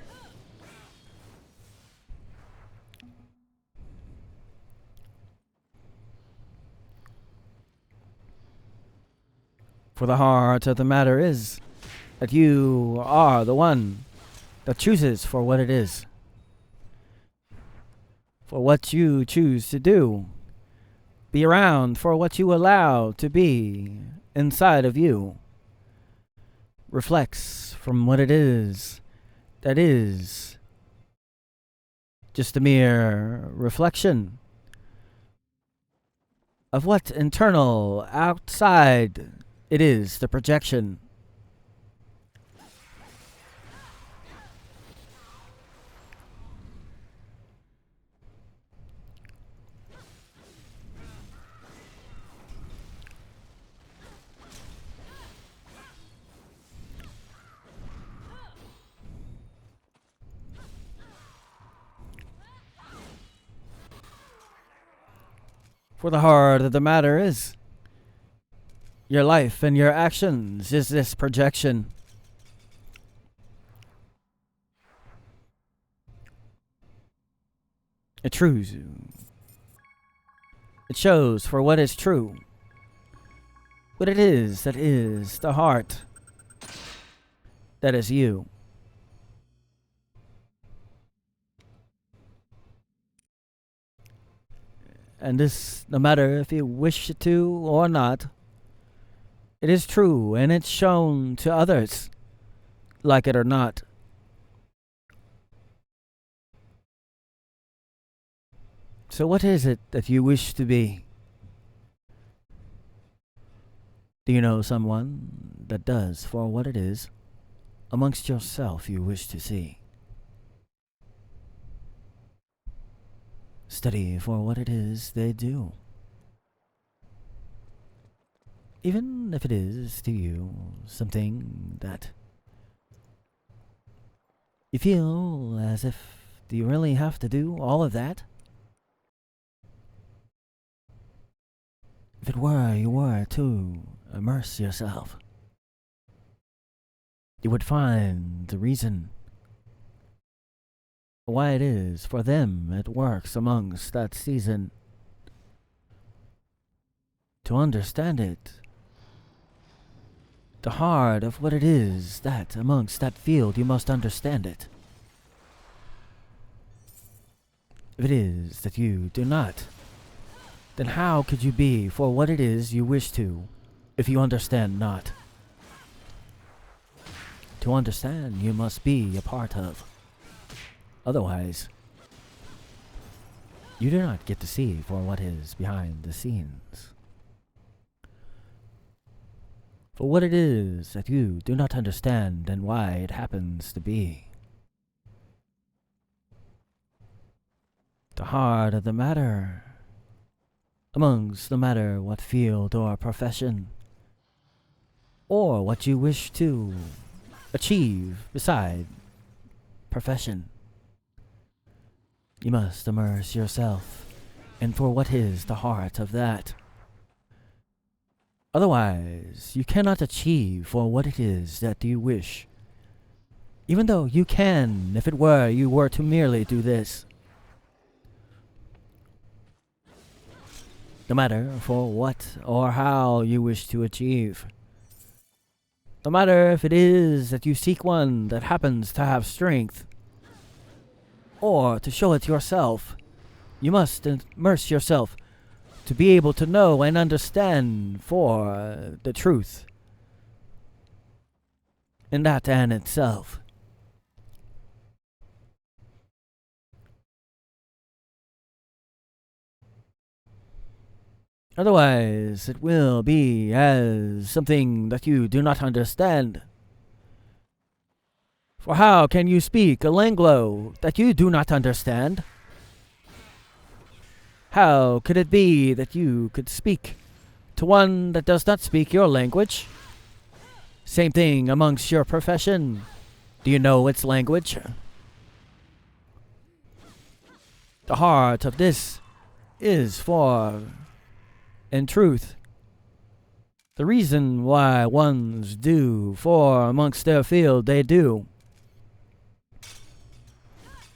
For the heart of the matter is that you are the one that chooses for what it is. For what you choose to do. Be around for what you allow to be inside of you. Reflects from what it is that is just a mere reflection of what internal outside it is, the projection. For the heart of the matter is your life and your actions is this projection. It trues. It shows for what is true. What it is that is the heart. That is you. And this, no matter if you wish it to or not, it is true and it's shown to others, like it or not. So what is it that you wish to be? Do you know someone that does for what it is amongst yourself you wish to see? Study for what it is they do. Even if it is to you something that you feel as if, do you really have to do all of that? If it were you were to immerse yourself, you would find the reason why it is for them it works amongst that season. To understand it, the heart of what it is that amongst that field you must understand it. If it is that you do not, then how could you be for what it is you wish to, if you understand not? To understand, you must be a part of. Otherwise, you do not get to see for what is behind the scenes. For what it is that you do not understand and why it happens to be. The heart of the matter, amongst no matter what field or profession, or what you wish to achieve beside profession. You must immerse yourself in for what is the heart of that. Otherwise, you cannot achieve for what it is that you wish. Even though you can, if it were you were to merely do this. No matter for what or how you wish to achieve. No matter if it is that you seek one that happens to have strength, or to show it yourself, you must immerse yourself to be able to know and understand for the truth in that and itself. Otherwise, it will be as something that you do not understand. For how can you speak a lingo that you do not understand? How could it be that you could speak to one that does not speak your language? Same thing amongst your profession. Do you know its language? The heart of this is for, in truth, the reason why ones do for amongst their field they do.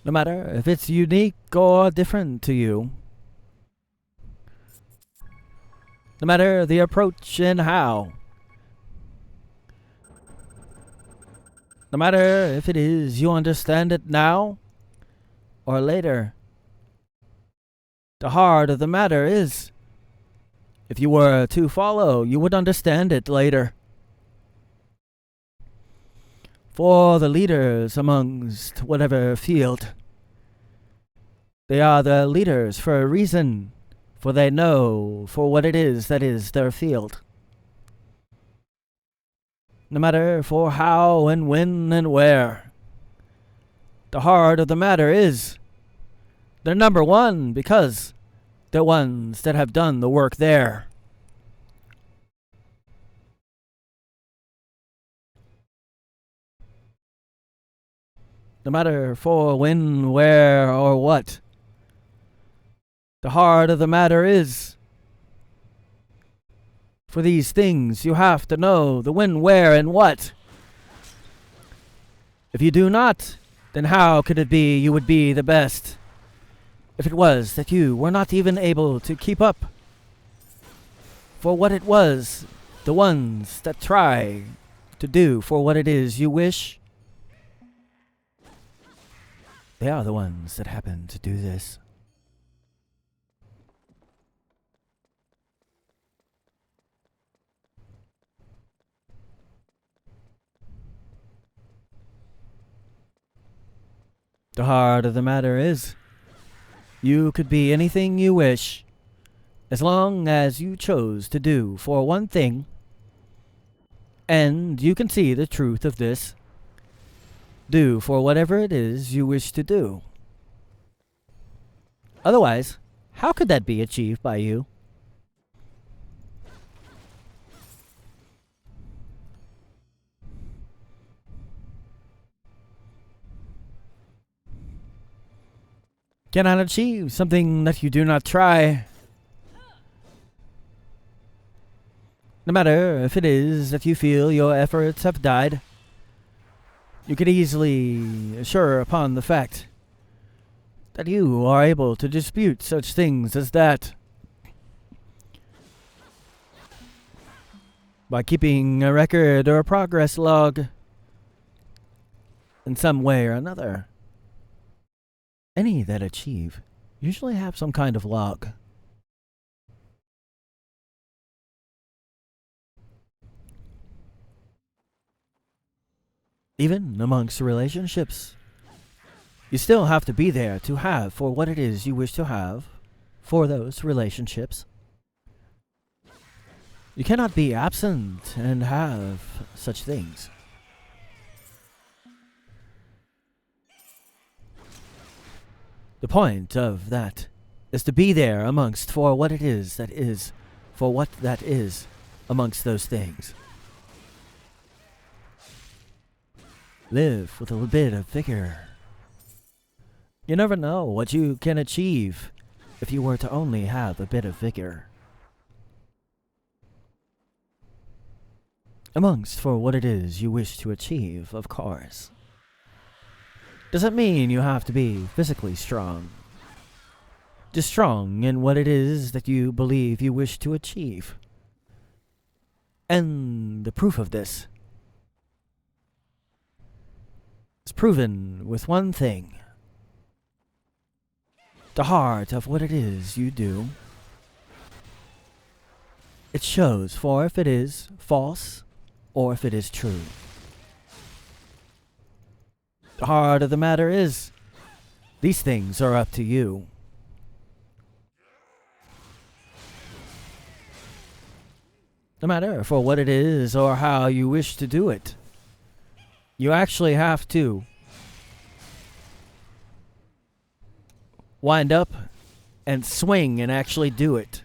No matter if it's unique or different to you. No matter the approach and how. No matter if it is you understand it now or later. The heart of the matter is, if you were to follow, you would understand it later. For the leaders amongst whatever field, they are the leaders for a reason, for they know for what it is that is their field. No matter for how and when and where, the heart of the matter is, they're number one because they're ones that have done the work there. No matter for when, where, or what, the heart of the matter is, for these things you have to know the when, where, and what. If you do not, then how could it be you would be the best? If it was that you were not even able to keep up for what it was, the ones that try to do for what it is you wish, they are the ones that happen to do this. The heart of the matter is, you could be anything you wish, as long as you chose to do for one thing, and you can see the truth of this. Do for whatever it is you wish to do. Otherwise, how could that be achieved by you? Cannot achieve something that you do not try. No matter if it is that you feel your efforts have died, you could easily assure upon the fact that you are able to dispute such things as that by keeping a record or a progress log in some way or another. Any that achieve usually have some kind of log. Even amongst relationships, you still have to be there to have for what it is you wish to have for those relationships. You cannot be absent and have such things. The point of that is to be there amongst for what it is that is, for what that is amongst those things. Live with a little bit of vigor. You never know what you can achieve if you were to only have a bit of vigor. Amongst for what it is you wish to achieve, of course. Doesn't mean you have to be physically strong. Just strong in what it is that you believe you wish to achieve. And the proof of this It's proven with one thing. The heart of what it is you do. It shows for if it is false or if it is true. The heart of the matter is, these things are up to you. No matter for what it is or how you wish to do it, you actually have to wind up and swing and actually do it.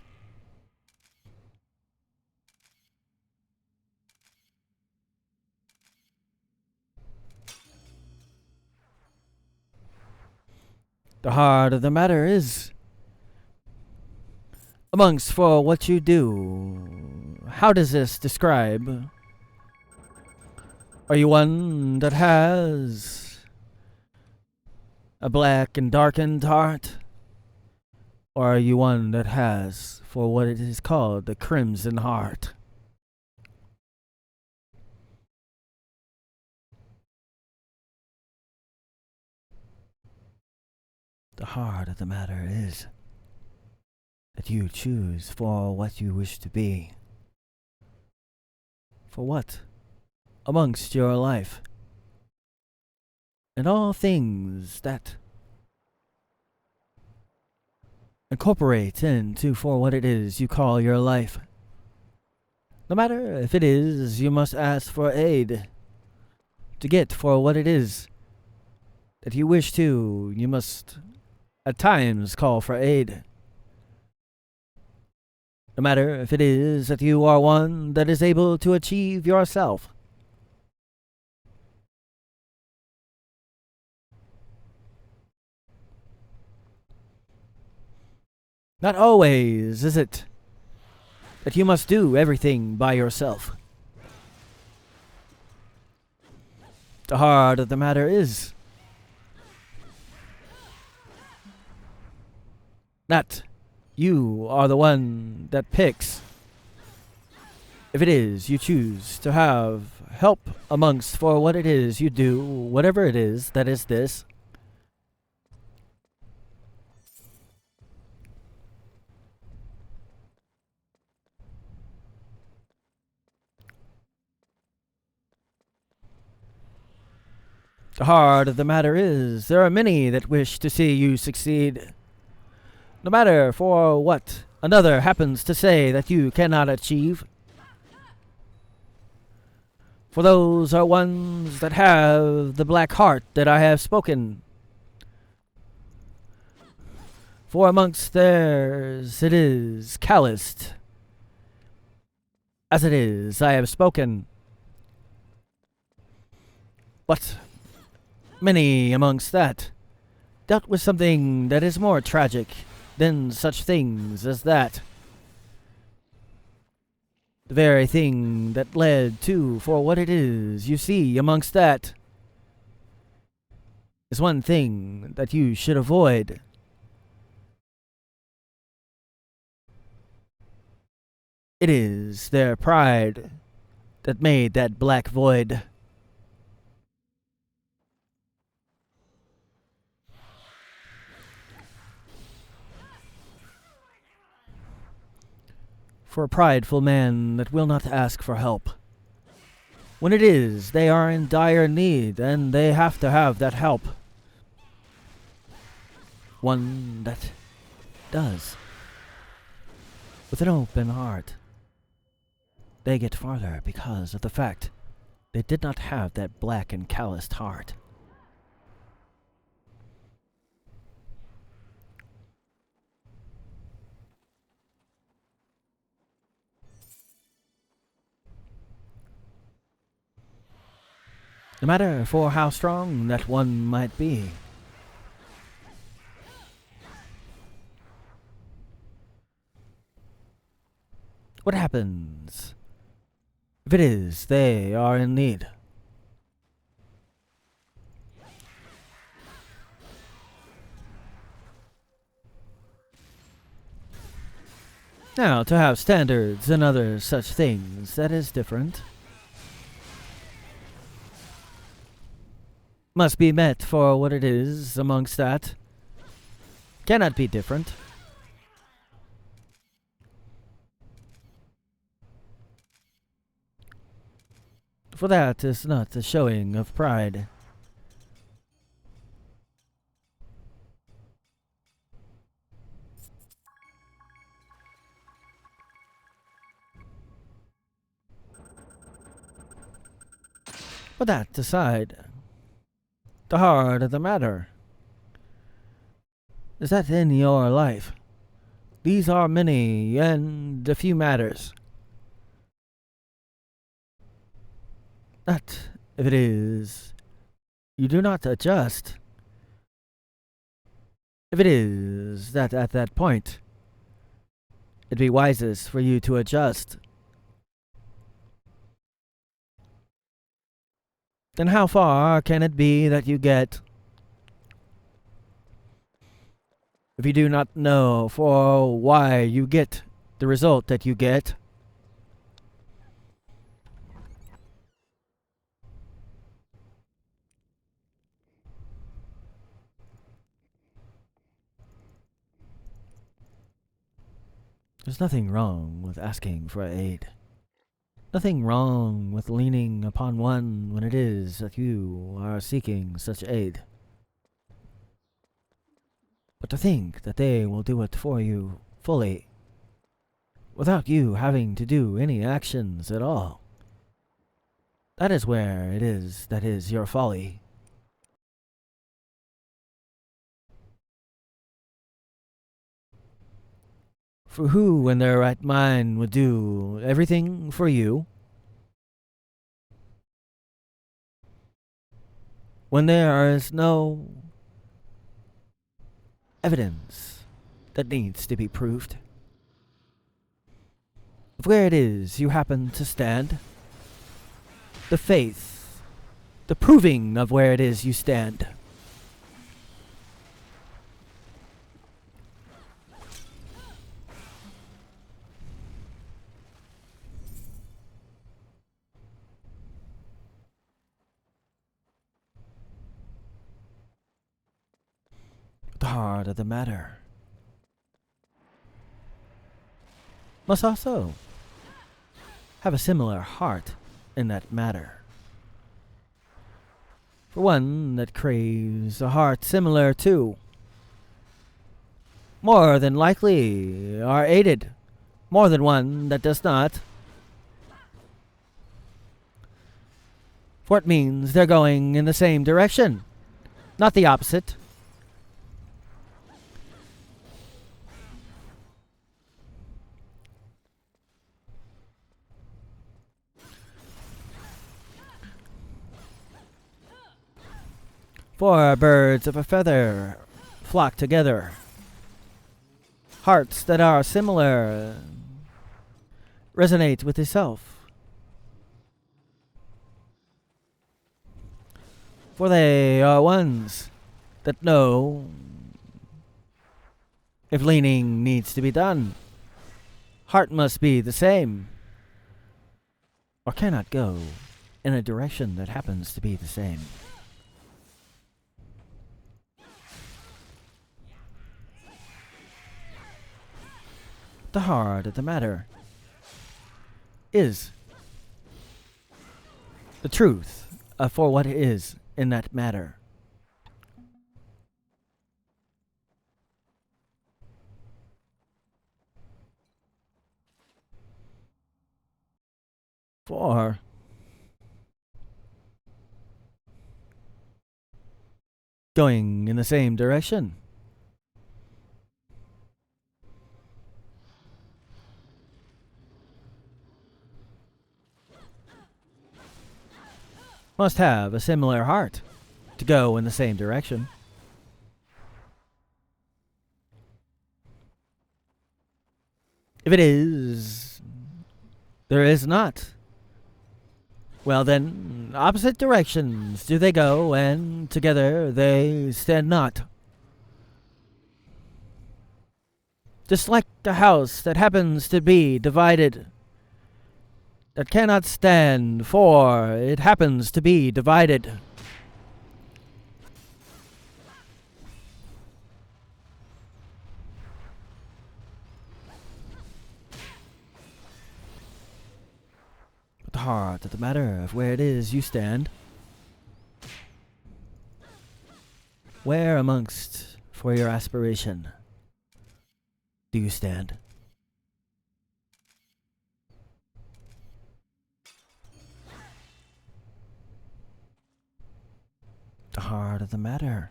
The heart of the matter is, amongst for what you do, how does this describe? Are you one that has a black and darkened heart? Or are you one that has for what it is called the crimson heart? The heart of the matter is that you choose for what you wish to be. For what? Amongst your life. And all things that incorporate into for what it is you call your life. No matter if it is, you must ask for aid. To get for what it is that you wish to, you must at times call for aid. No matter if it is that you are one that is able to achieve yourself. Not always is it that you must do everything by yourself. The heart of the matter is that you are the one that picks. If it is you choose to have help amongst for what it is you do, whatever it is that is this. The heart of the matter is, there are many that wish to see you succeed. No matter for what another happens to say that you cannot achieve. For those are ones that have the black heart that I have spoken. For amongst theirs it is calloused. As it is, I have spoken. But many amongst that dealt with something that is more tragic than such things as that. The very thing that led to for what it is you see amongst that is one thing that you should avoid. It is their pride that made that black void. For a prideful man that will not ask for help. When it is, they are in dire need and they have to have that help. One that does. With an open heart. They get farther because of the fact they did not have that black and calloused heart. No matter for how strong that one might be. What happens if it is they are in need? Now, to have standards and other such things, that is different. must be met for what it is amongst that. Cannot be different. For that is not a showing of pride. But that aside, the heart of the matter is that in your life, these are many and a few matters. That if it is, you do not adjust. If it is that at that point, it'd be wisest for you to adjust. Then how far can it be that you get if you do not know for why you get the result that you get? There's nothing wrong with asking for aid. Nothing wrong with leaning upon one when it is that you are seeking such aid. But to think that they will do it for you fully, without you having to do any actions at all, that is where it is that is your folly. For who in their right mind would do everything for you when there is no evidence that needs to be proved of where it is you happen to stand? The faith, the proving of where it is you stand. The heart of the matter must also have a similar heart in that matter. For one that craves a heart similar to, more than likely are aided more than one that does not. For it means they're going in the same direction, not the opposite. For birds of a feather flock together. Hearts that are similar resonate with the self. For they are ones that know if leaning needs to be done, heart must be the same, or cannot go in a direction that happens to be the same. The heart of the matter is the truth for what is in that matter. For going in the same direction must have a similar heart to go in the same direction. If it is, there is not. Well then, opposite directions do they go, and together they stand not. Just like the house that happens to be divided, that cannot stand, for it happens to be divided. heart of the matter of where it is you stand. Where amongst for your aspiration do you stand? The heart of the matter.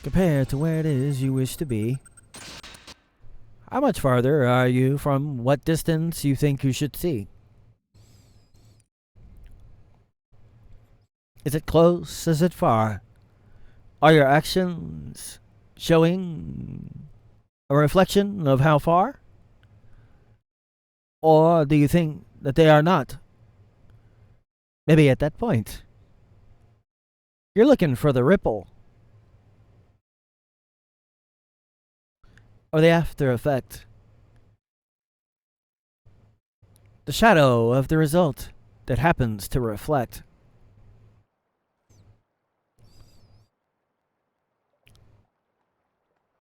Compared to where it is you wish to be, how much farther are you from what distance you think you should see? Is it close? Is it far? Are your actions showing a reflection of how far? Or do you think that they are not? Maybe at that point, you're looking for the ripple, or the after effect, the shadow of the result that happens to reflect.